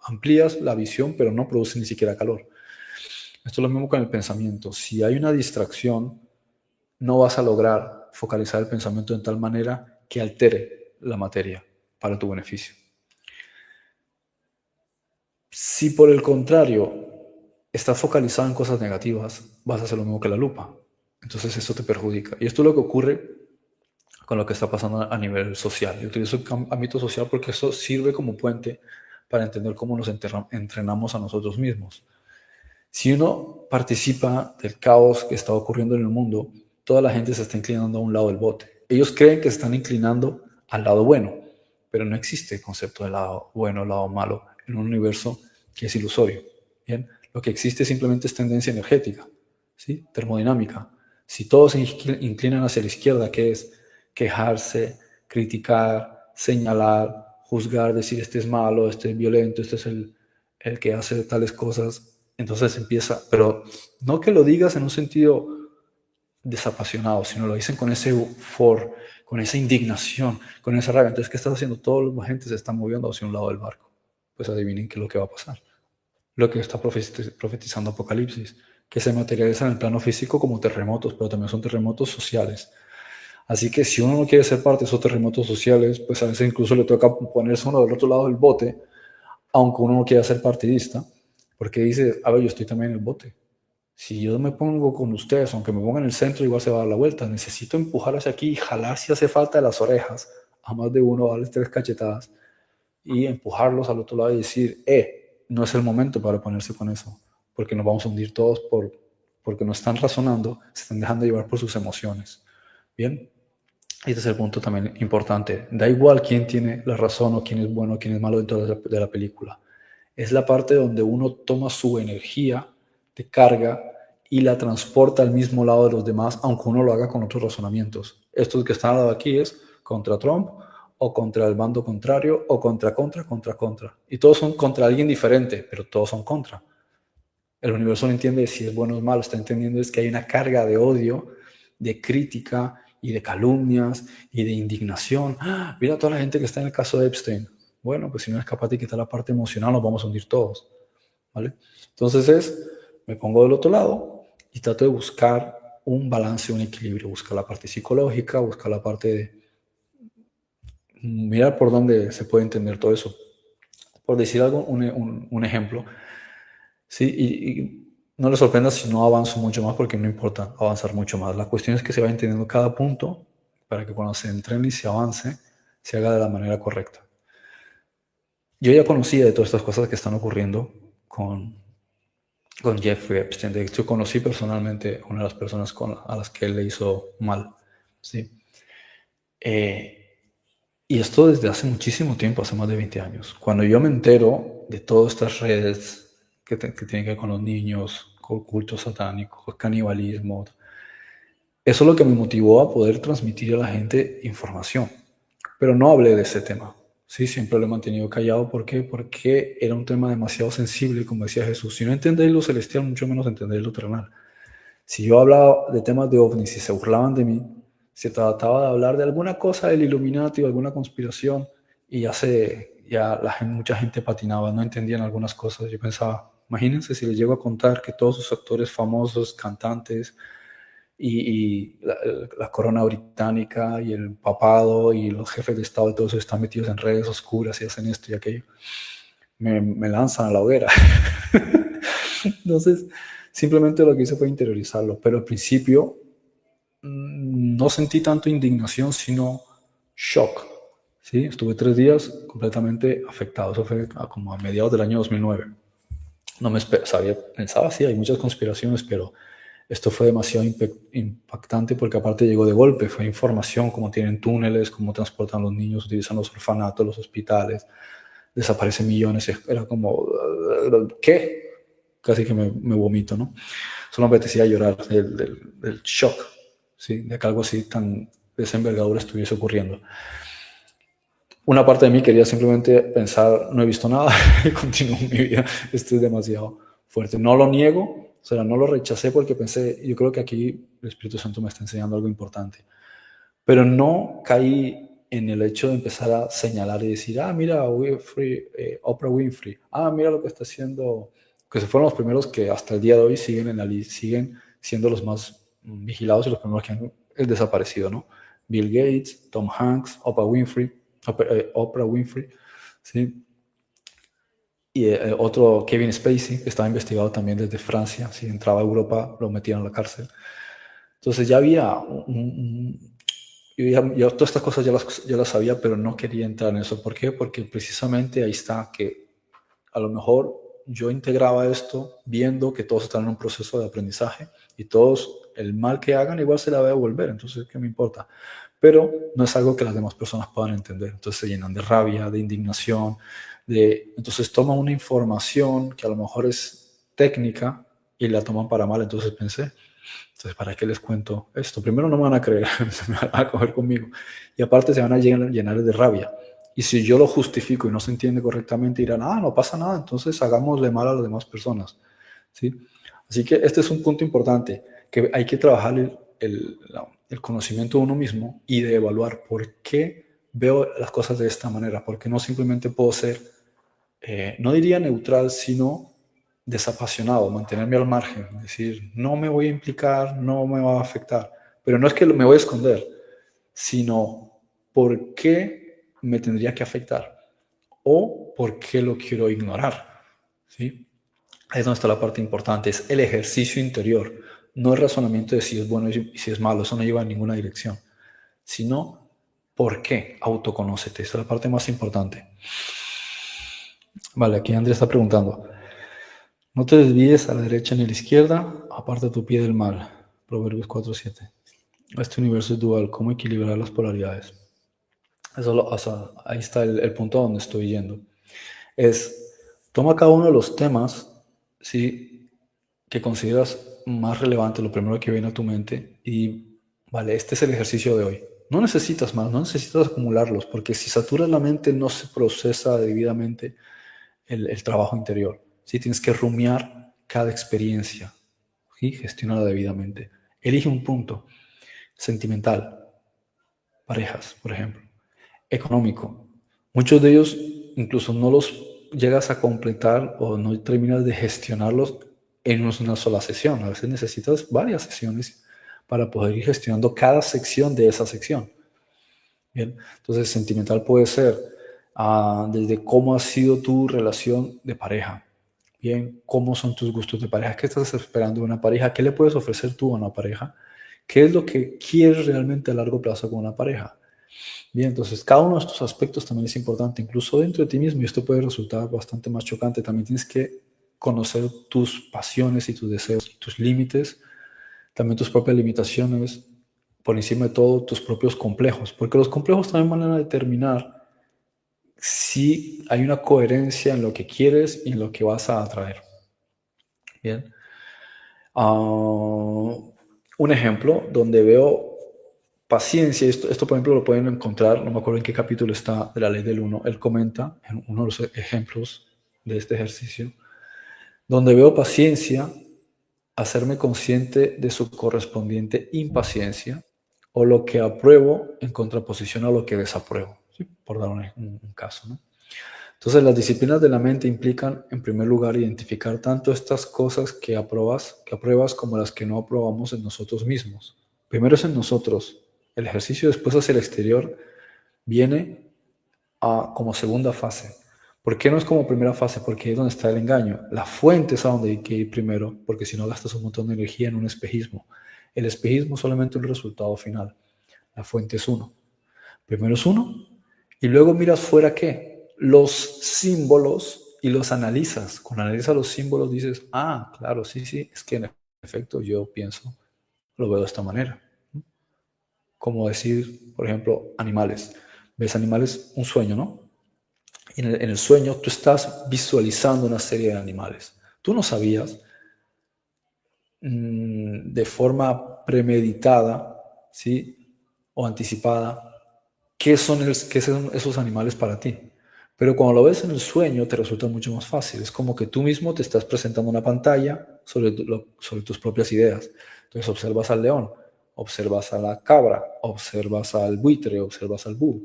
amplías la visión, pero no produce ni siquiera calor. Esto es lo mismo con el pensamiento. Si hay una distracción, no vas a lograr focalizar el pensamiento de tal manera que altere la materia para tu beneficio. Si por el contrario estás focalizado en cosas negativas, vas a hacer lo mismo que la lupa. Entonces eso te perjudica. Y esto es lo que ocurre con lo que está pasando a nivel social. Yo utilizo el ámbito social porque eso sirve como puente para entender cómo nos entrenamos a nosotros mismos. Si uno participa del caos que está ocurriendo en el mundo, toda la gente se está inclinando a un lado del bote. Ellos creen que se están inclinando al lado bueno, pero no existe el concepto de lado bueno o lado malo en un universo que es ilusorio. ¿Bien? Lo que existe simplemente es tendencia energética, ¿sí? Termodinámica. Si todos se inclinan hacia la izquierda, ¿qué es? Quejarse, criticar, señalar, juzgar, decir este es malo, este es violento, este es el que hace tales cosas. Entonces empieza, pero no que lo digas en un sentido desapasionado, sino lo dicen con ese for, con esa indignación, con esa rabia. Entonces, ¿qué estás haciendo? Toda la gente se está moviendo hacia un lado del barco. Pues adivinen qué es lo que va a pasar. Lo que está profetizando Apocalipsis, que se materializa en el plano físico como terremotos, pero también son terremotos sociales. Así que si uno no quiere ser parte de esos terremotos sociales, pues a veces incluso le toca ponerse uno del otro lado del bote, aunque uno no quiera ser partidista, porque dice, a ver, yo estoy también en el bote. Si yo me pongo con ustedes, aunque me ponga en el centro, igual se va a dar la vuelta. Necesito empujar hacia aquí y jalar si hace falta de las orejas a más de uno, darles 3 cachetadas y empujarlos al otro lado y decir, no es el momento para ponerse con eso, porque nos vamos a hundir todos porque no están razonando, se están dejando llevar por sus emociones. Bien, este es el punto también importante. Da igual quién tiene la razón o quién es bueno o quién es malo dentro de la película. Es la parte donde uno toma su energía de carga y la transporta al mismo lado de los demás, aunque uno lo haga con otros razonamientos. Estos que están al lado de aquí es contra Trump o contra el bando contrario o contra. Y todos son contra alguien diferente, pero todos son contra. El universo no entiende si es bueno o es malo, está entendiendo es que hay una carga de odio, de crítica y de calumnias y de indignación. ¡Ah! Mira toda la gente que está en el caso de Epstein. Bueno, pues si no es capaz de quitar la parte emocional, nos vamos a hundir todos. ¿Vale? Entonces me pongo del otro lado y trato de buscar un balance, un equilibrio, buscar la parte psicológica, buscar la parte de mirar por dónde se puede entender todo eso. Por decir algo, un ejemplo, ¿sí? Y no les sorprenda si no avanzo mucho más porque no importa avanzar mucho más. La cuestión es que se vaya entendiendo cada punto para que cuando se entrene y se avance, se haga de la manera correcta. Yo ya conocía de todas estas cosas que están ocurriendo con Jeffrey Epstein. De hecho, conocí personalmente a una de las personas a las que él le hizo mal. ¿Sí? Y esto desde hace muchísimo tiempo, hace más de 20 años. Cuando yo me entero de todas estas redes que tienen que ver con los niños, con cultos satánicos, canibalismo, eso es lo que me motivó a poder transmitir a la gente información. pero no hablé de ese tema. Sí, siempre lo he mantenido callado. ¿Por qué? Porque era un tema demasiado sensible, como decía Jesús. Si no entendéis lo celestial, mucho menos entendéis lo terrenal. Si yo hablaba de temas de ovnis y se burlaban de mí, se trataba de hablar de alguna cosa del Illuminati o alguna conspiración y mucha gente patinaba, no entendían algunas cosas. Yo pensaba, imagínense si les llego a contar que todos sus actores famosos, cantantes y la corona británica y el papado y los jefes de Estado y todos están metidos en redes oscuras y hacen esto y aquello, me lanzan a la hoguera. Entonces, simplemente lo que hice fue interiorizarlo, pero al principio no sentí tanto indignación, sino shock. ¿Sí? Estuve 3 días completamente afectado. Eso fue como a mediados del año 2009. No me sabía, pensaba, sí, hay muchas conspiraciones, pero esto fue demasiado impactante porque aparte llegó de golpe. Fue información, cómo tienen túneles, cómo transportan los niños, utilizan los orfanatos, los hospitales, desaparecen millones. Era como, ¿qué? Casi que me vomito, ¿no? Solo me apetecía llorar del shock, ¿sí? De que algo así tan de esa envergadura estuviese ocurriendo. Una parte de mí quería simplemente pensar, no he visto nada y continúo mi vida. Esto es demasiado fuerte. No lo niego, o sea, no lo rechacé porque pensé, yo creo que aquí el Espíritu Santo me está enseñando algo importante. Pero no caí en el hecho de empezar a señalar y decir, mira, Oprah Winfrey, mira lo que está haciendo, que se fueron los primeros que hasta el día de hoy siguen en la siguen siendo los más vigilados y los primeros que han desaparecido, ¿no? Bill Gates, Tom Hanks, Oprah Winfrey, ¿sí? Y otro, Kevin Spacey, que estaba investigado también desde Francia. Si entraba a Europa, lo metían a la cárcel. Entonces ya había yo todas estas cosas ya las sabía, pero no quería entrar en eso. ¿Por qué? Porque precisamente ahí está que a lo mejor yo integraba esto viendo que todos están en un proceso de aprendizaje y todos, el mal que hagan igual se la va a devolver. Entonces, ¿qué me importa? Pero no es algo que las demás personas puedan entender. Entonces se llenan de rabia, de indignación, entonces toman una información que a lo mejor es técnica y la toman para mal. Entonces pensé, entonces, ¿para qué les cuento esto? Primero, no me van a creer, se me van a coger conmigo. Y aparte, se van a llenar de rabia. Y si yo lo justifico y no se entiende correctamente, dirán, no pasa nada, entonces hagámosle mal a las demás personas. ¿Sí? Así que este es un punto importante, que hay que trabajar el conocimiento de uno mismo y de evaluar por qué veo las cosas de esta manera, porque no simplemente puedo ser, no diría neutral, sino desapasionado, mantenerme al margen, es decir, no me voy a implicar, no me va a afectar, pero no es que me voy a esconder, sino por qué me tendría que afectar o por qué lo quiero ignorar, ¿sí? Ahí es donde está la parte importante, es el ejercicio interior, no el razonamiento de si es bueno y si es malo, eso no lleva a ninguna dirección, sino por qué, autoconócete, esa es la parte más importante. Vale, aquí Andrés está preguntando, no te desvíes a la derecha ni a la izquierda, aparta tu pie del mal. Proverbios 4:7. Este universo es dual, ¿cómo equilibrar las polaridades? Ahí está el punto donde estoy yendo. Toma cada uno de los temas, ¿sí?, que consideras más relevante, lo primero que viene a tu mente, y vale, este es el ejercicio de hoy. No necesitas más, no necesitas acumularlos, porque si saturas la mente no se procesa debidamente el trabajo interior. ¿Sí? Tienes que rumiar cada experiencia, ¿sí? Gestionarla debidamente. Elige un punto. Sentimental, parejas, por ejemplo. Económico. Muchos de ellos incluso no los llegas a completar o no terminas de gestionarlos en una sola sesión. A veces necesitas varias sesiones para poder ir gestionando cada sección de esa sección. Bien, entonces sentimental puede ser desde cómo ha sido tu relación de pareja. Bien, cómo son tus gustos de pareja, qué estás esperando de una pareja, qué le puedes ofrecer tú a una pareja, qué es lo que quieres realmente a largo plazo con una pareja. Bien, entonces cada uno de estos aspectos también es importante, incluso dentro de ti mismo, y esto puede resultar bastante más chocante. También tienes que conocer tus pasiones y tus deseos, tus límites, también tus propias limitaciones, por encima de todo tus propios complejos, porque los complejos también van a determinar si hay una coherencia en lo que quieres y en lo que vas a atraer. Bien. Un ejemplo donde veo paciencia, esto por ejemplo lo pueden encontrar, no me acuerdo en qué capítulo está de la ley del uno, él comenta en uno de los ejemplos de este ejercicio, donde veo paciencia, hacerme consciente de su correspondiente impaciencia o lo que apruebo en contraposición a lo que desapruebo, ¿sí? Por dar un caso, ¿no? Entonces, las disciplinas de la mente implican, en primer lugar, identificar tanto estas cosas que apruebas como las que no aprobamos en nosotros mismos. Primero es en nosotros. El ejercicio después hacia el exterior viene como segunda fase. ¿Por qué no es como primera fase? Porque ahí es donde está el engaño. La fuente es a donde hay que ir primero, porque si no gastas un montón de energía en un espejismo. El espejismo es solamente un resultado final. La fuente es uno. Primero es uno y luego miras fuera qué. Los símbolos y los analizas. Cuando analizas los símbolos dices, ah, claro, sí, sí, es que en efecto yo pienso, lo veo de esta manera. Como decir, por ejemplo, animales. Ves animales, un sueño, ¿no? Y en el sueño tú estás visualizando una serie de animales. Tú no sabías de forma premeditada, ¿sí? O anticipada, qué son esos animales para ti. Pero cuando lo ves en el sueño te resulta mucho más fácil. Es como que tú mismo te estás presentando una pantalla sobre tus propias ideas. Entonces observas al león, observas a la cabra, observas al buitre, observas al búho.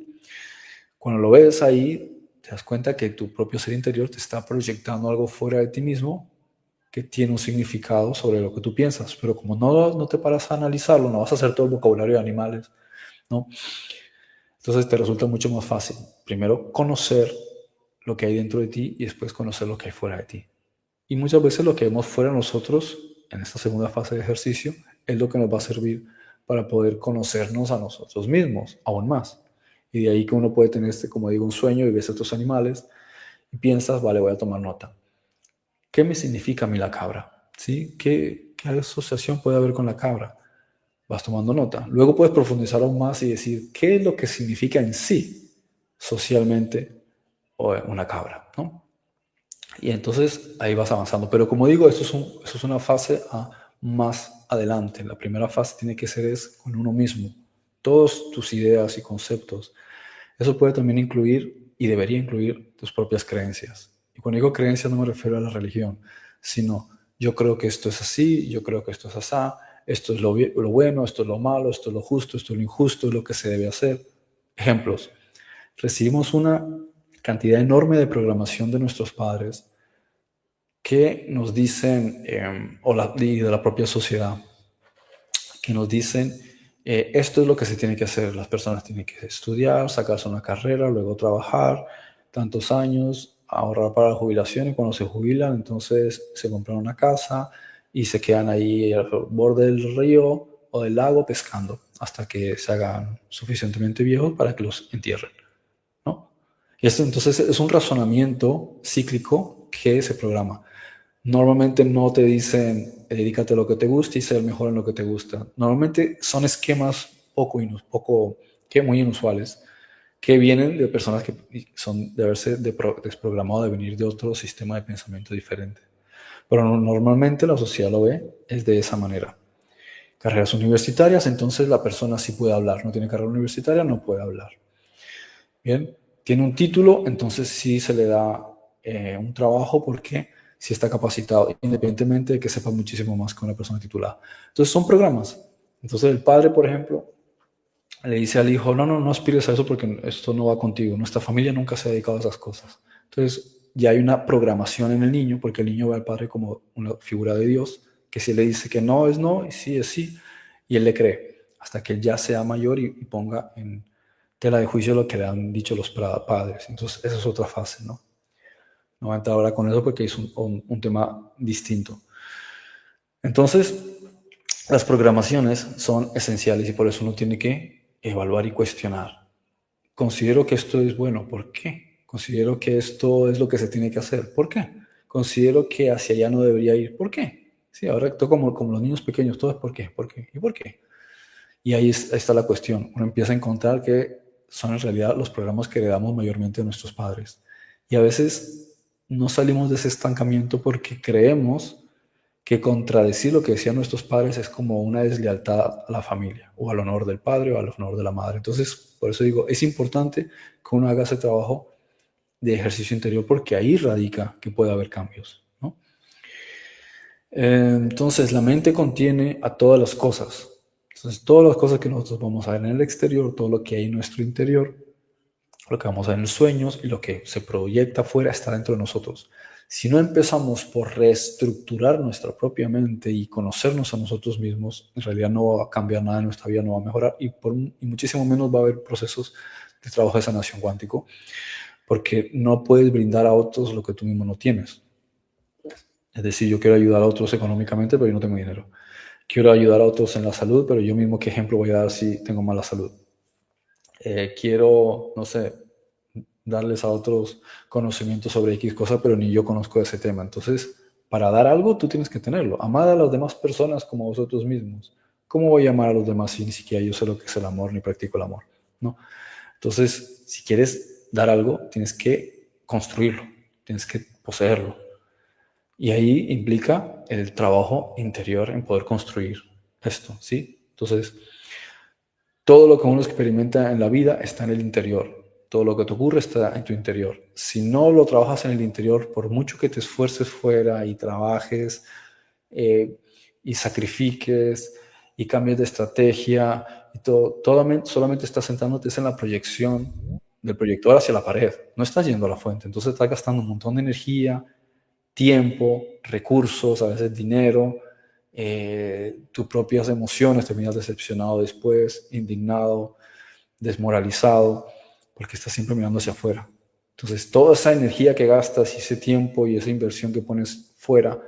Cuando lo ves ahí, te das cuenta que tu propio ser interior te está proyectando algo fuera de ti mismo que tiene un significado sobre lo que tú piensas. Pero como no te paras a analizarlo, no vas a hacer todo el vocabulario de animales, ¿no? Entonces te resulta mucho más fácil. Primero conocer lo que hay dentro de ti y después conocer lo que hay fuera de ti. Y muchas veces lo que vemos fuera de nosotros en esta segunda fase de ejercicio es lo que nos va a servir para poder conocernos a nosotros mismos aún más. Y de ahí que uno puede tener, como digo, un sueño y ves a estos animales y piensas, vale, voy a tomar nota. ¿Qué me significa a mí la cabra? ¿Sí? ¿Qué asociación puede haber con la cabra? Vas tomando nota. Luego puedes profundizar aún más y decir, ¿qué es lo que significa en sí socialmente una cabra? ¿No? Y entonces ahí vas avanzando. Pero como digo, eso es una fase más adelante. La primera fase tiene que ser es con uno mismo. Todas tus ideas y conceptos. Eso puede también incluir y debería incluir tus propias creencias. Y cuando digo creencias no me refiero a la religión, sino yo creo que esto es así, yo creo que esto es asá, esto es lo bueno, esto es lo malo, esto es lo justo, esto es lo injusto, es lo que se debe hacer. Ejemplos. Recibimos una cantidad enorme de programación de nuestros padres que nos dicen, y de la propia sociedad, que nos dicen, esto es lo que se tiene que hacer, las personas tienen que estudiar, sacarse una carrera, luego trabajar, tantos años, ahorrar para la jubilación y cuando se jubilan entonces se compran una casa y se quedan ahí al borde del río o del lago pescando hasta que se hagan suficientemente viejos para que los entierren, ¿no? Y esto entonces es un razonamiento cíclico que se programa. Normalmente no te dicen dedícate a lo que te gusta y ser mejor en lo que te gusta. Normalmente son esquemas muy inusuales que vienen de personas que son de haberse desprogramado, de venir de otro sistema de pensamiento diferente. Pero normalmente la sociedad lo ve es de esa manera. Carreras universitarias, entonces la persona sí puede hablar. No tiene carrera universitaria, no puede hablar. Bien, tiene un título, entonces sí se le da un trabajo porque sí está capacitado, independientemente de que sepa muchísimo más que una persona titulada. Entonces son programas. Entonces el padre, por ejemplo, le dice al hijo, no aspires a eso porque esto no va contigo. Nuestra familia nunca se ha dedicado a esas cosas. Entonces ya hay una programación en el niño porque el niño ve al padre como una figura de Dios, que si le dice que no es no y sí es sí, y él le cree, hasta que él ya sea mayor y ponga en tela de juicio lo que le han dicho los padres. Entonces esa es otra fase, ¿no? No voy a entrar ahora con eso porque es un tema distinto. Entonces, las programaciones son esenciales y por eso uno tiene que evaluar y cuestionar. Considero que esto es bueno, ¿por qué? Considero que esto es lo que se tiene que hacer, ¿por qué? Considero que hacia allá no debería ir, ¿por qué? Sí, ahora todo como los niños pequeños, todo es ¿por qué? ¿Por qué? ¿Y por qué? Y ahí está la cuestión. Uno empieza a encontrar que son en realidad los programas que heredamos mayormente de nuestros padres. Y a veces no salimos de ese estancamiento porque creemos que contradecir lo que decían nuestros padres es como una deslealtad a la familia, o al honor del padre, o al honor de la madre. Entonces, por eso digo, es importante que uno haga ese trabajo de ejercicio interior, porque ahí radica que puede haber cambios, ¿no? Entonces, la mente contiene a todas las cosas. Entonces, todas las cosas que nosotros vamos a ver en el exterior, todo lo que hay en nuestro interior, lo que vamos a ver en los sueños y lo que se proyecta afuera está dentro de nosotros. Si no empezamos por reestructurar nuestra propia mente y conocernos a nosotros mismos, en realidad no va a cambiar nada en nuestra vida, no va a mejorar y muchísimo menos va a haber procesos de trabajo de sanación cuántico, porque no puedes brindar a otros lo que tú mismo no tienes. Es decir, yo quiero ayudar a otros económicamente, pero yo no tengo dinero. Quiero ayudar a otros en la salud, pero yo mismo, ¿qué ejemplo voy a dar si tengo mala salud? Quiero, no sé, darles a otros conocimientos sobre X cosa, pero ni yo conozco ese tema. Entonces, para dar algo, tú tienes que tenerlo. Amad a las demás personas como a vosotros mismos. ¿Cómo voy a amar a los demás si ni siquiera yo sé lo que es el amor ni practico el amor? ¿No? Entonces, si quieres dar algo, tienes que construirlo, tienes que poseerlo. Y ahí implica el trabajo interior en poder construir esto, ¿sí? Entonces, todo lo que uno experimenta en la vida está en el interior. Todo lo que te ocurre está en tu interior. Si no lo trabajas en el interior, por mucho que te esfuerces fuera y trabajes y sacrifiques y cambies de estrategia, y todo, solamente estás sentándote en la proyección del proyector hacia la pared. No estás yendo a la fuente. Entonces estás gastando un montón de energía, tiempo, recursos, a veces dinero, tus propias emociones, terminas decepcionado después, indignado, desmoralizado, porque estás siempre mirando hacia afuera. Entonces, toda esa energía que gastas y ese tiempo y esa inversión que pones fuera,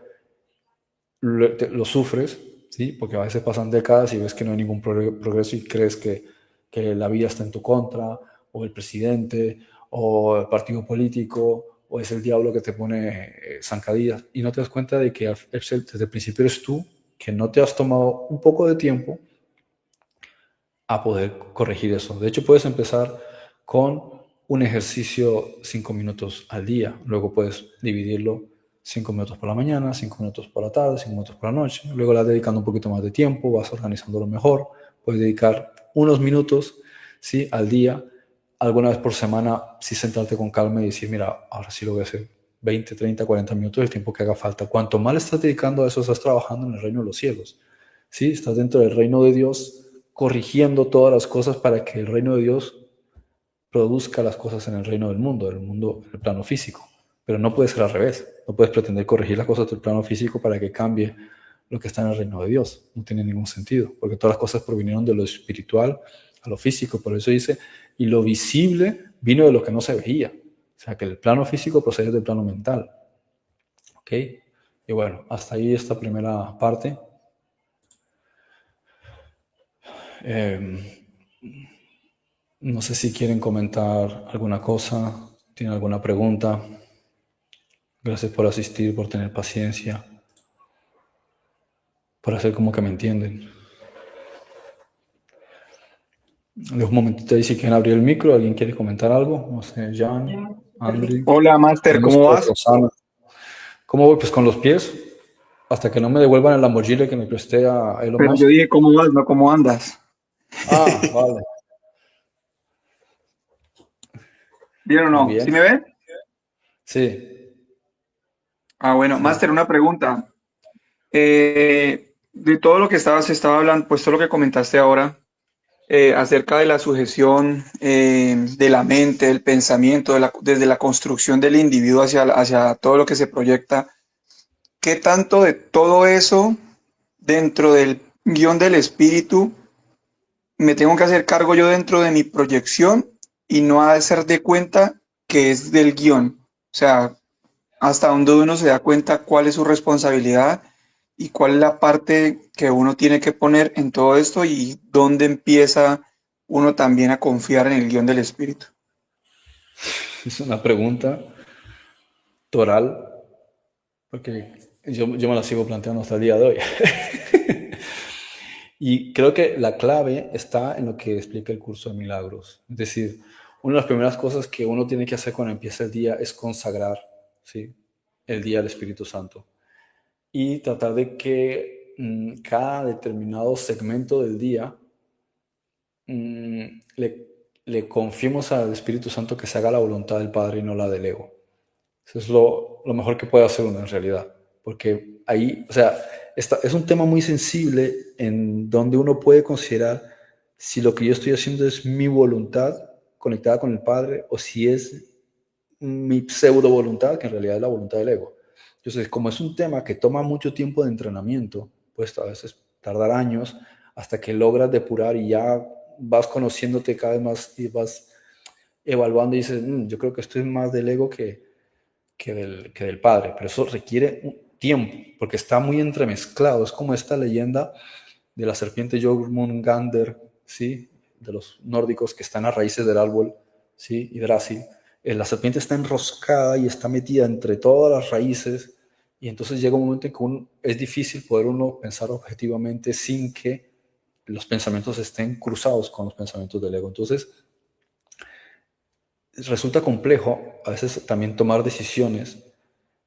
lo sufres, ¿sí? Porque a veces pasan décadas y ves que no hay ningún progreso y crees que la vida está en tu contra, o el presidente, o el partido político, o es el diablo que te pone zancadillas, y no te das cuenta de que desde el principio eres tú, que no te has tomado un poco de tiempo a poder corregir eso. De hecho, puedes empezar con un ejercicio 5 minutos al día, luego puedes dividirlo 5 minutos por la mañana, 5 minutos por la tarde, 5 minutos por la noche, luego le vas dedicando un poquito más de tiempo, vas organizándolo mejor, puedes dedicar unos minutos, ¿sí?, al día, alguna vez por semana, sí, sentarte con calma y decir, mira, ahora sí lo voy a hacer 20, 30, 40 minutos, el tiempo que haga falta. Cuanto más le estás dedicando a eso, estás trabajando en el reino de los cielos, ¿sí? Estás dentro del reino de Dios, corrigiendo todas las cosas para que el reino de Dios produzca las cosas en el reino del mundo, en el plano físico. Pero no puede ser al revés. No puedes pretender corregir las cosas del plano físico para que cambie lo que está en el reino de Dios. No tiene ningún sentido, porque todas las cosas provinieron de lo espiritual a lo físico. Por eso dice, y lo visible vino de lo que no se veía. O sea, que el plano físico procede del plano mental. ¿Ok? Y bueno, hasta ahí esta primera parte. No sé si quieren comentar alguna cosa, tienen alguna pregunta. Gracias por asistir, por tener paciencia, por hacer como que me entienden. Un momentito ahí si quieren abrir el micro, ¿alguien quiere comentar algo? No sé, Jan, Andri, Hola, Master, ¿cómo vas? Rosana. ¿Cómo voy? Pues con los pies, hasta que no me devuelvan el Lamborghini que me presté a Elon Pero yo Musk. dije, ¿cómo vas? No, ¿cómo andas? Ah, vale. ¿Bien o Muy no? bien. ¿Sí me ven? Sí, Ah, bueno, sí. Master, una pregunta. De todo lo que se estaba hablando, pues todo lo que comentaste ahora, acerca de la sujeción de la mente, del pensamiento, desde la construcción del individuo hacia todo lo que se proyecta, ¿qué tanto de todo eso dentro del guión del espíritu me tengo que hacer cargo yo dentro de mi proyección y no hacer de cuenta que es del guión? O sea, hasta donde uno se da cuenta cuál es su responsabilidad y cuál es la parte que uno tiene que poner en todo esto y dónde empieza uno también a confiar en el guión del espíritu. Es una pregunta toral, porque yo me la sigo planteando hasta el día de hoy. Y creo que la clave está en lo que explica el curso de milagros. Es decir, una de las primeras cosas que uno tiene que hacer cuando empieza el día es consagrar, ¿sí?, el día al Espíritu Santo. y tratar de que cada determinado segmento del día le confiemos al Espíritu Santo que se haga la voluntad del Padre y no la del ego. Eso es lo mejor que puede hacer uno en realidad, porque ahí, o sea, es un tema muy sensible en donde uno puede considerar si lo que yo estoy haciendo es mi voluntad conectada con el Padre o si es mi pseudo voluntad, que en realidad es la voluntad del ego. Entonces, como es un tema que toma mucho tiempo de entrenamiento, pues a veces tardar años hasta que logras depurar y ya vas conociéndote cada vez más y vas evaluando y dices, yo creo que esto es más del ego que del padre, pero eso requiere un tiempo, porque está muy entremezclado. Es como esta leyenda de la serpiente Jormungandr, ¿sí? De los nórdicos que están a raíces del árbol, ¿sí? Yggdrasil. La serpiente está enroscada y está metida entre todas las raíces, y entonces llega un momento en que es difícil poder uno pensar objetivamente sin que los pensamientos estén cruzados con los pensamientos del ego. Entonces, resulta complejo a veces también tomar decisiones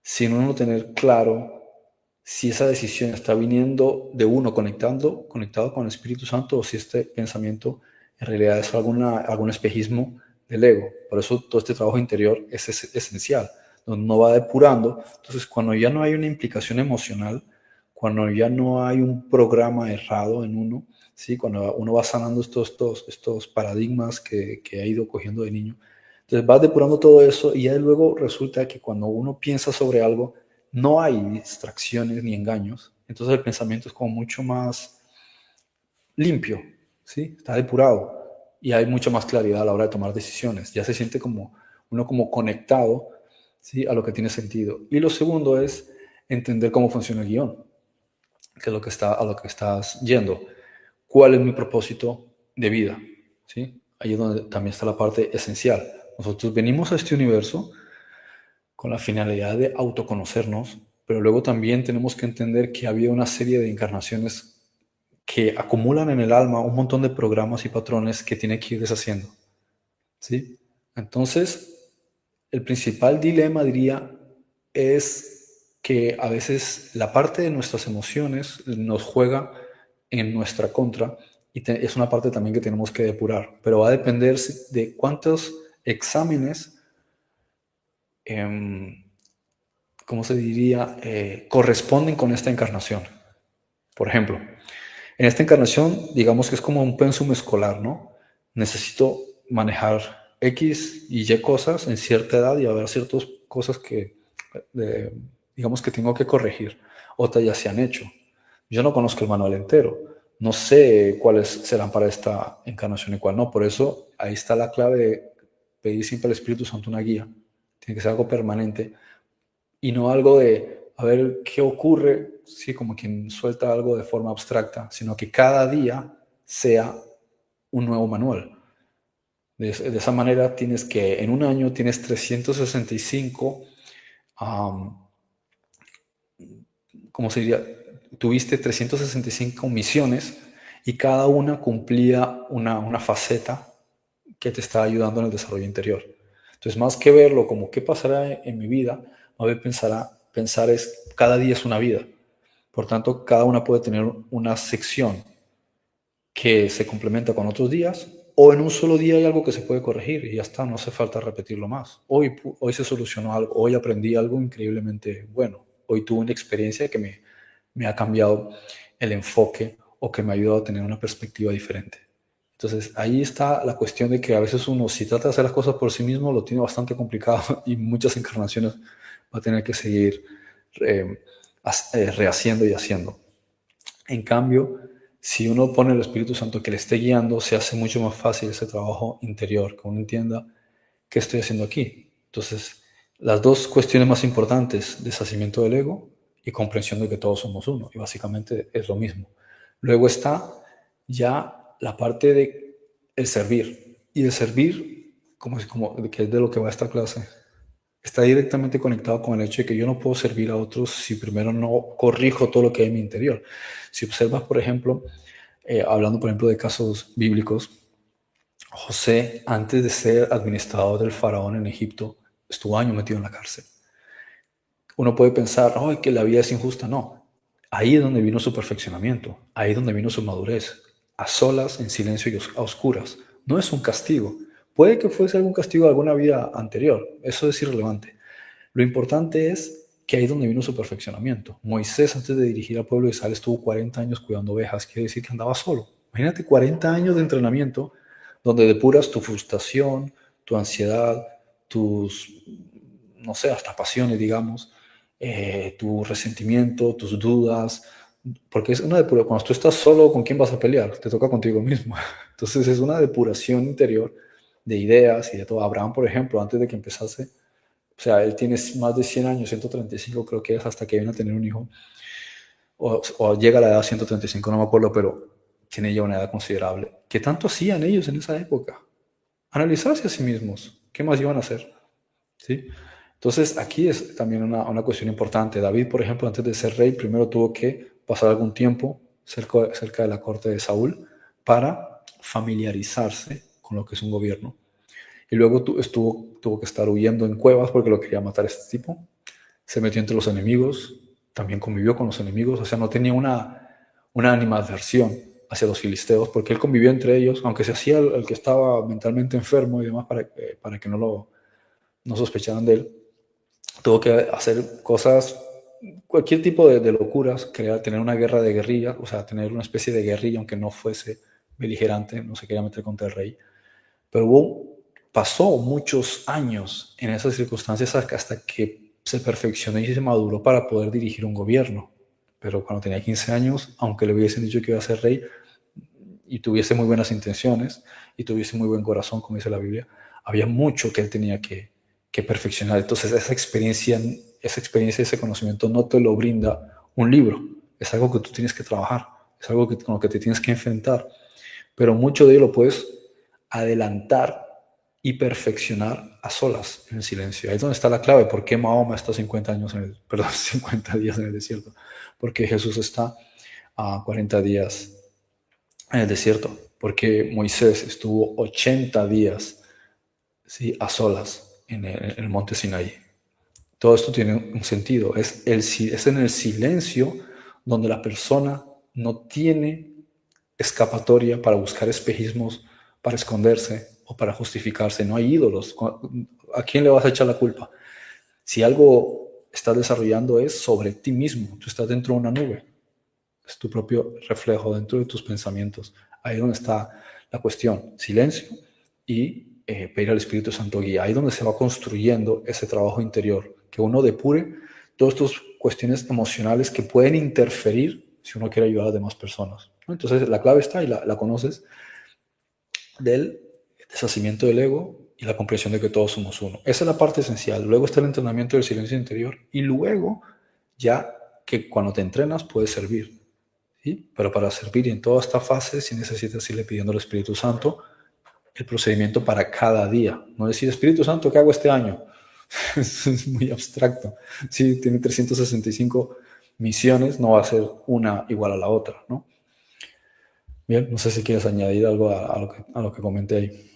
sin uno tener claro si esa decisión está viniendo de uno conectado con el Espíritu Santo o si este pensamiento en realidad es algún espejismo del ego. Por eso todo este trabajo interior es esencial, donde uno va depurando. Entonces, cuando ya no hay una implicación emocional, cuando ya no hay un programa errado en uno, ¿sí? Cuando uno va sanando estos paradigmas que ha ido cogiendo de niño, entonces vas depurando todo eso y ya luego resulta que cuando uno piensa sobre algo, no hay distracciones ni engaños. Entonces el pensamiento es como mucho más limpio, ¿sí? Está depurado y hay mucha más claridad a la hora de tomar decisiones. Ya se siente como uno como conectado, ¿sí? A lo que tiene sentido. Y lo segundo es entender cómo funciona el guión, que es a lo que estás yendo. ¿Cuál es mi propósito de vida? ¿Sí? Ahí es donde también está la parte esencial. Nosotros venimos a este universo con la finalidad de autoconocernos, pero luego también tenemos que entender que había una serie de encarnaciones que acumulan en el alma un montón de programas y patrones que tiene que ir deshaciendo, ¿sí? Entonces, el principal dilema, diría, es que a veces la parte de nuestras emociones nos juega en nuestra contra y es una parte también que tenemos que depurar, pero va a depender de cuántos exámenes ¿cómo se diría?, corresponden con esta encarnación. Por ejemplo, en esta encarnación, digamos que es como un pensum escolar, ¿no? Necesito manejar X y Y cosas en cierta edad y haber ciertas cosas que, digamos que tengo que corregir. Otras ya se han hecho. Yo no conozco el manual entero. No sé cuáles serán para esta encarnación y cuál no. Por eso ahí está la clave de pedir siempre al Espíritu Santo una guía. Tiene que ser algo permanente y no algo de a ver qué ocurre, sí, como quien suelta algo de forma abstracta, sino que cada día sea un nuevo manual. De esa manera tienes que, en un año tienes 365, ¿cómo se diría? Tuviste 365 misiones y cada una cumplía una faceta que te está ayudando en el desarrollo interior. Entonces, más que verlo como qué pasará en mi vida, más bien pensar es cada día es una vida. Por tanto, cada una puede tener una sección que se complementa con otros días o en un solo día hay algo que se puede corregir y ya está, no hace falta repetirlo más. Hoy se solucionó algo, hoy aprendí algo increíblemente bueno, hoy tuve una experiencia que me ha cambiado el enfoque o que me ha ayudado a tener una perspectiva diferente. Entonces ahí está la cuestión de que a veces uno, si trata de hacer las cosas por sí mismo, lo tiene bastante complicado y muchas encarnaciones va a tener que seguir rehaciendo y haciendo. En cambio, si uno pone el Espíritu Santo que le esté guiando, se hace mucho más fácil ese trabajo interior, que uno entienda qué estoy haciendo aquí. Entonces, las dos cuestiones más importantes, deshacimiento del ego y comprensión de que todos somos uno, y básicamente es lo mismo. Luego está ya la parte de el servir, y el servir, que es de lo que va esta clase, está directamente conectado con el hecho de que yo no puedo servir a otros si primero no corrijo todo lo que hay en mi interior. Si observas, por ejemplo, hablando por ejemplo de casos bíblicos, José, antes de ser administrador del faraón en Egipto, estuvo años metido en la cárcel. Uno puede pensar, oh, que la vida es injusta. No, ahí es donde vino su perfeccionamiento, ahí es donde vino su madurez, a solas, en silencio y a oscuras. No es un castigo. Puede que fuese algún castigo de alguna vida anterior, eso es irrelevante. Lo importante es que ahí es donde vino su perfeccionamiento. Moisés, antes de dirigir al pueblo de Israel, estuvo 40 años cuidando ovejas, quiere decir que andaba solo. Imagínate 40 años de entrenamiento donde depuras tu frustración, tu ansiedad, tus, no sé, hasta pasiones, digamos, tu resentimiento, tus dudas, porque es una depuración. Cuando tú estás solo, ¿con quién vas a pelear? Te toca contigo mismo. Entonces es una depuración interior de ideas y de todo. Abraham, por ejemplo, antes de que empezase, o sea, él tiene más de 100 años, 135 creo que es, hasta que viene a tener un hijo, o llega a la edad 135, no me acuerdo, pero tiene ya una edad considerable. ¿Qué tanto hacían ellos en esa época? Analizarse a sí mismos. ¿Qué más iban a hacer? ¿Sí? Entonces, aquí es también una cuestión importante. David, por ejemplo, antes de ser rey, primero tuvo que pasar algún tiempo cerca de la corte de Saúl para familiarizarse con lo que es un gobierno. Y luego tuvo que estar huyendo en cuevas porque lo quería matar este tipo. Se metió entre los enemigos, también convivió con los enemigos, o sea, no tenía una animadversión hacia los filisteos, porque él convivió entre ellos, aunque se hacía el que estaba mentalmente enfermo y demás para que no sospecharan de él. Tuvo que hacer cosas, cualquier tipo de locuras, tener una guerra de guerrilla, o sea, tener una especie de guerrilla, aunque no fuese beligerante, no se quería meter contra el rey. Pero pasó muchos años en esas circunstancias hasta que se perfeccionó y se maduró para poder dirigir un gobierno. Pero cuando tenía 15 años, aunque le hubiesen dicho que iba a ser rey y tuviese muy buenas intenciones y tuviese muy buen corazón, como dice la Biblia, había mucho que él tenía que perfeccionar. Entonces ese conocimiento no te lo brinda un libro. Es algo que tú tienes que trabajar, es algo con lo que te tienes que enfrentar. Pero mucho de ello lo puedes adelantar y perfeccionar a solas, en el silencio. Ahí es donde está la clave. ¿Por qué Mahoma está 50 años perdón, 50 días en el desierto? Porque Jesús está a 40 días en el desierto. Porque Moisés estuvo 80 días, ¿sí?, a solas en el monte Sinaí. Todo esto tiene un sentido. Es en el silencio donde la persona no tiene escapatoria para buscar espejismos, para esconderse o para justificarse. No hay ídolos. ¿A quién le vas a echar la culpa? Si algo estás desarrollando es sobre ti mismo. Tú estás dentro de una nube. Es tu propio reflejo dentro de tus pensamientos. Ahí es donde está la cuestión. Silencio y pedir al Espíritu Santo guía. Ahí es donde se va construyendo ese trabajo interior. Que uno depure todas estas cuestiones emocionales que pueden interferir si uno quiere ayudar a las demás personas. Entonces la clave está, y la conoces, del deshacimiento del ego y la comprensión de que todos somos uno. Esa es la parte esencial. Luego está el entrenamiento del silencio interior y luego ya que cuando te entrenas puedes servir. ¿Sí? Pero para servir en toda esta fase sí necesitas irle pidiendo al Espíritu Santo el procedimiento para cada día. No decir, Espíritu Santo, ¿qué hago este año? Eso es muy abstracto. Si tiene 365 misiones, no va a ser una igual a la otra, ¿no? Bien, no sé si quieres añadir algo a lo que comenté ahí.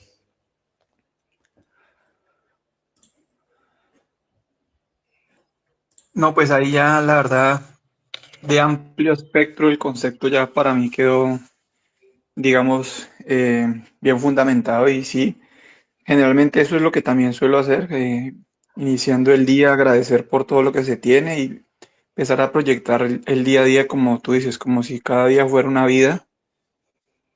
No, pues ahí ya la verdad, de amplio espectro, el concepto ya para mí quedó, digamos, bien fundamentado y sí, generalmente eso es lo que también suelo hacer, iniciando el día, agradecer por todo lo que se tiene y empezar a proyectar el día a día, como tú dices, como si cada día fuera una vida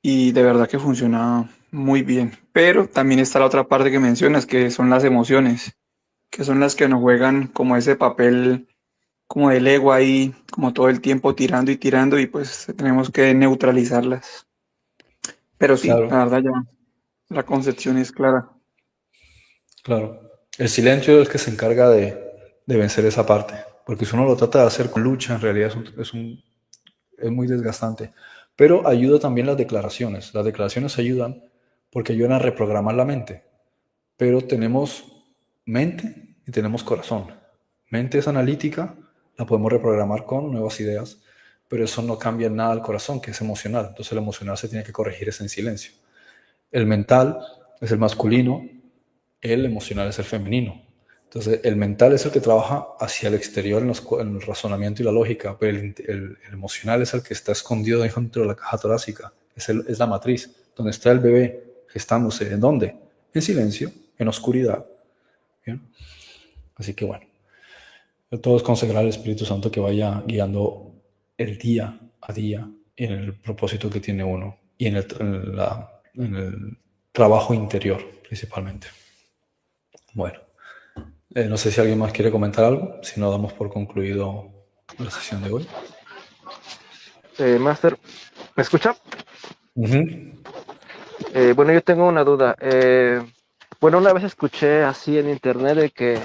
y de verdad que funciona muy bien. Pero también está la otra parte que mencionas, que son las emociones, que son las que nos juegan como ese papel como del ego ahí, como todo el tiempo tirando y tirando y pues tenemos que neutralizarlas. Pero sí, Claro, la verdad ya la concepción es clara. claro. El silencio es el que se encarga de vencer esa parte, porque si uno lo trata de hacer con lucha, en realidad es muy desgastante. Pero ayuda también las declaraciones. Las declaraciones ayudan porque ayudan a reprogramar la mente. Pero tenemos mente y tenemos corazón. Mente es analítica, la podemos reprogramar con nuevas ideas, pero eso no cambia nada al corazón, que es emocional. Entonces el emocional se tiene que corregir es en silencio. El mental es el masculino, el emocional es el femenino. Entonces, el mental es el que trabaja hacia el exterior en el razonamiento y la lógica, pero el emocional es el que está escondido dentro de la caja torácica. Es la matriz, donde está el bebé gestándose. ¿En dónde? En silencio, en oscuridad. ¿Bien? Así que bueno, todo es consagrar al Espíritu Santo que vaya guiando el día a día en el propósito que tiene uno y en el trabajo interior principalmente. Bueno. No sé si alguien más quiere comentar algo, si no damos por concluido la sesión de hoy. Master, ¿me escucha? Uh-huh. Bueno, yo tengo una duda. Bueno, una vez escuché así en internet de que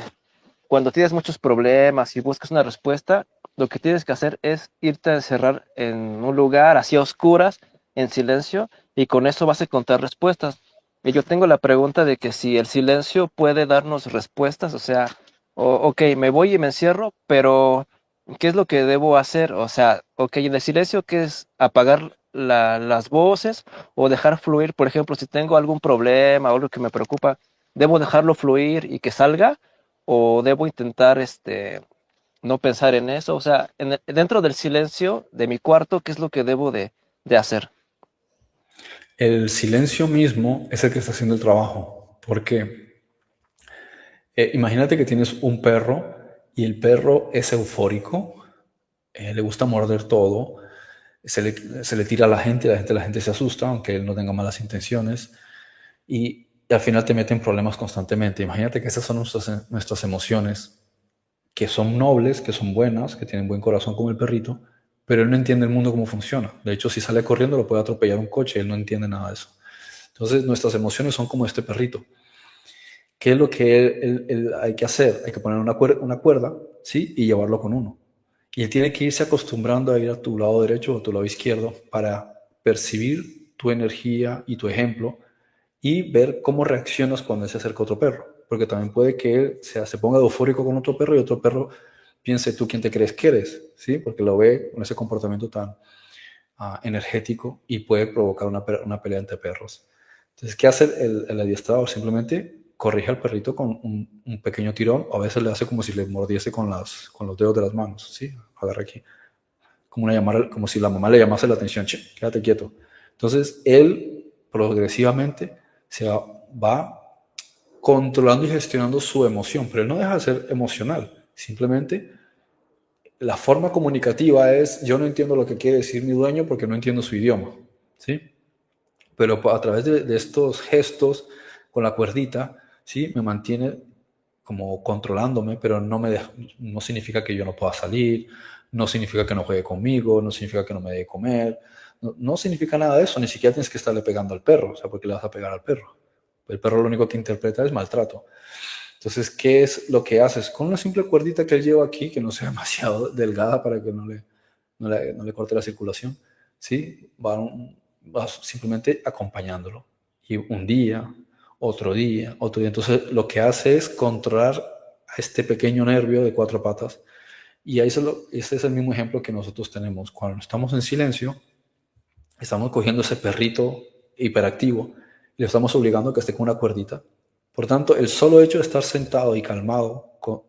cuando tienes muchos problemas y buscas una respuesta, lo que tienes que hacer es irte a encerrar en un lugar así a oscuras, en silencio, y con eso vas a encontrar respuestas. Y yo tengo la pregunta de que si el silencio puede darnos respuestas, o sea, ok, me voy y me encierro, pero ¿qué es lo que debo hacer? O sea, ok, en el silencio, ¿qué es? ¿Apagar las voces o dejar fluir? Por ejemplo, si tengo algún problema o algo que me preocupa, ¿debo dejarlo fluir y que salga? ¿O debo intentar no pensar en eso? O sea, dentro del silencio de mi cuarto, ¿qué es lo que debo de hacer? El silencio mismo es el que está haciendo el trabajo. Porque imagínate que tienes un perro y el perro es eufórico, le gusta morder todo, se le tira a la gente se asusta, aunque él no tenga malas intenciones, y al final te mete en problemas constantemente. Imagínate que esas son nuestras emociones, que son nobles, que son buenas, que tienen buen corazón como el perrito, pero él no entiende el mundo cómo funciona. De hecho, si sale corriendo lo puede atropellar un coche, él no entiende nada de eso. Entonces, nuestras emociones son como este perrito. ¿Qué es lo que él hay que hacer? Hay que poner una cuerda, ¿sí? Y llevarlo con uno. Y él tiene que irse acostumbrando a ir a tu lado derecho o a tu lado izquierdo para percibir tu energía y tu ejemplo y ver cómo reaccionas cuando se acerca otro perro. Porque también puede que él se ponga eufórico con otro perro y otro perro piense tú quién te crees que eres, ¿sí? Porque lo ve con ese comportamiento tan energético y puede provocar una pelea entre perros. Entonces, ¿qué hace el adiestrador? Simplemente corrige al perrito con un pequeño tirón, o a veces le hace como si le mordiese con los dedos de las manos, ¿sí? Agarra aquí. Como si la mamá le llamase la atención, che, quédate quieto. Entonces, él progresivamente va controlando y gestionando su emoción, pero él no deja de ser emocional, simplemente la forma comunicativa es, yo no entiendo lo que quiere decir mi dueño porque no entiendo su idioma, ¿sí? Pero a través de estos gestos con la cuerdita, ¿sí? Me mantiene como controlándome, pero no significa que yo no pueda salir, no significa que no juegue conmigo, no significa que no me dé comer, no significa nada de eso, ni siquiera tienes que estarle pegando al perro, o sea, porque le vas a pegar al perro. El perro lo único que interpreta es maltrato. Entonces, ¿qué es lo que haces? Con una simple cuerdita que él lleva aquí, que no sea demasiado delgada para que no le corte la circulación, ¿sí? Vas simplemente acompañándolo. Y un día, otro día, otro día. Entonces, lo que hace es controlar a este pequeño nervio de cuatro patas. Y ese es el mismo ejemplo que nosotros tenemos. Cuando estamos en silencio, estamos cogiendo ese perrito hiperactivo y le estamos obligando a que esté con una cuerdita. Por tanto, el solo hecho de estar sentado y calmado, ¿cómo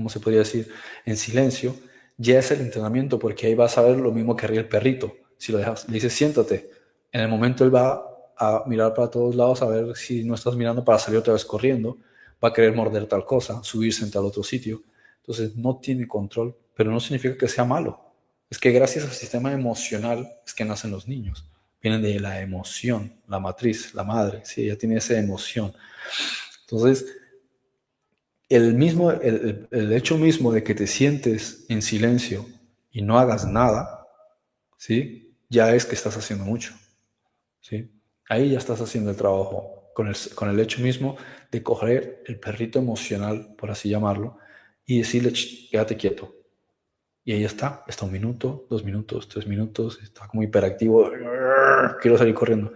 se podría decir? En silencio, ya es el entrenamiento, porque ahí vas a ver lo mismo que haría el perrito. Si lo dejas, le dices siéntate, en el momento él va a mirar para todos lados a ver si no estás mirando para salir otra vez corriendo, va a querer morder tal cosa, subirse en tal otro sitio. Entonces no tiene control, pero no significa que sea malo. Es que gracias al sistema emocional es que nacen los niños. Vienen de la emoción, la matriz, la madre, sí, ella tiene esa emoción. Entonces, el hecho mismo de que te sientes en silencio y no hagas nada, ¿sí? Ya es que estás haciendo mucho, ¿sí? Ahí ya estás haciendo el trabajo con el hecho mismo de coger el perrito emocional, por así llamarlo, y decirle, quédate quieto. Y ahí está 1 minuto, 2 minutos, 3 minutos, está como hiperactivo, quiero salir corriendo.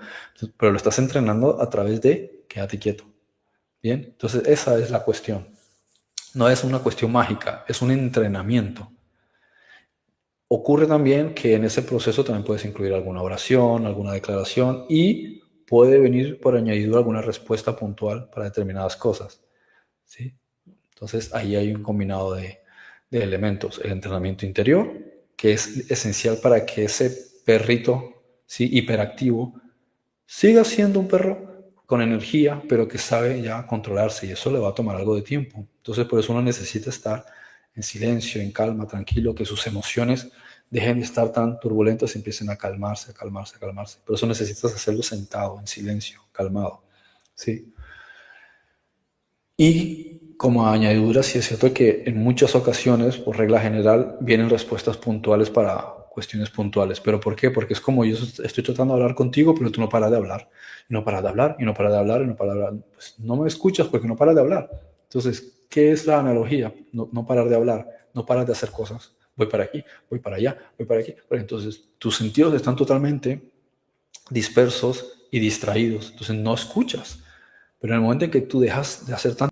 Pero lo estás entrenando a través de quédate quieto. Bien, entonces esa es la cuestión. No es una cuestión mágica, es un entrenamiento. Ocurre también que en ese proceso también puedes incluir alguna oración, alguna declaración y puede venir por añadidura alguna respuesta puntual para determinadas cosas, ¿sí? Entonces, ahí hay un combinado de elementos. El entrenamiento interior, que es esencial para que ese perrito, ¿sí?, hiperactivo siga siendo un perro con energía, pero que sabe ya controlarse, y eso le va a tomar algo de tiempo. Entonces, por eso uno necesita estar en silencio, en calma, tranquilo, que sus emociones dejen de estar tan turbulentas y empiecen a calmarse, a calmarse, a calmarse. Por eso necesitas hacerlo sentado, en silencio, calmado, ¿sí? Y como añadidura, sí es cierto que en muchas ocasiones, por regla general, vienen respuestas puntuales para cuestiones puntuales. ¿Pero por qué? Porque es como yo estoy tratando de hablar contigo, pero tú no paras de hablar, y no paras de hablar, y no paras de hablar, y no paras de hablar. Pues no me escuchas porque no paras de hablar. Entonces, ¿qué es la analogía? No parar de hablar, no paras de hacer cosas. Voy para aquí, voy para allá, voy para aquí. Entonces, tus sentidos están totalmente dispersos y distraídos. Entonces, no escuchas. Pero en el momento en que tú dejas de hacer tanto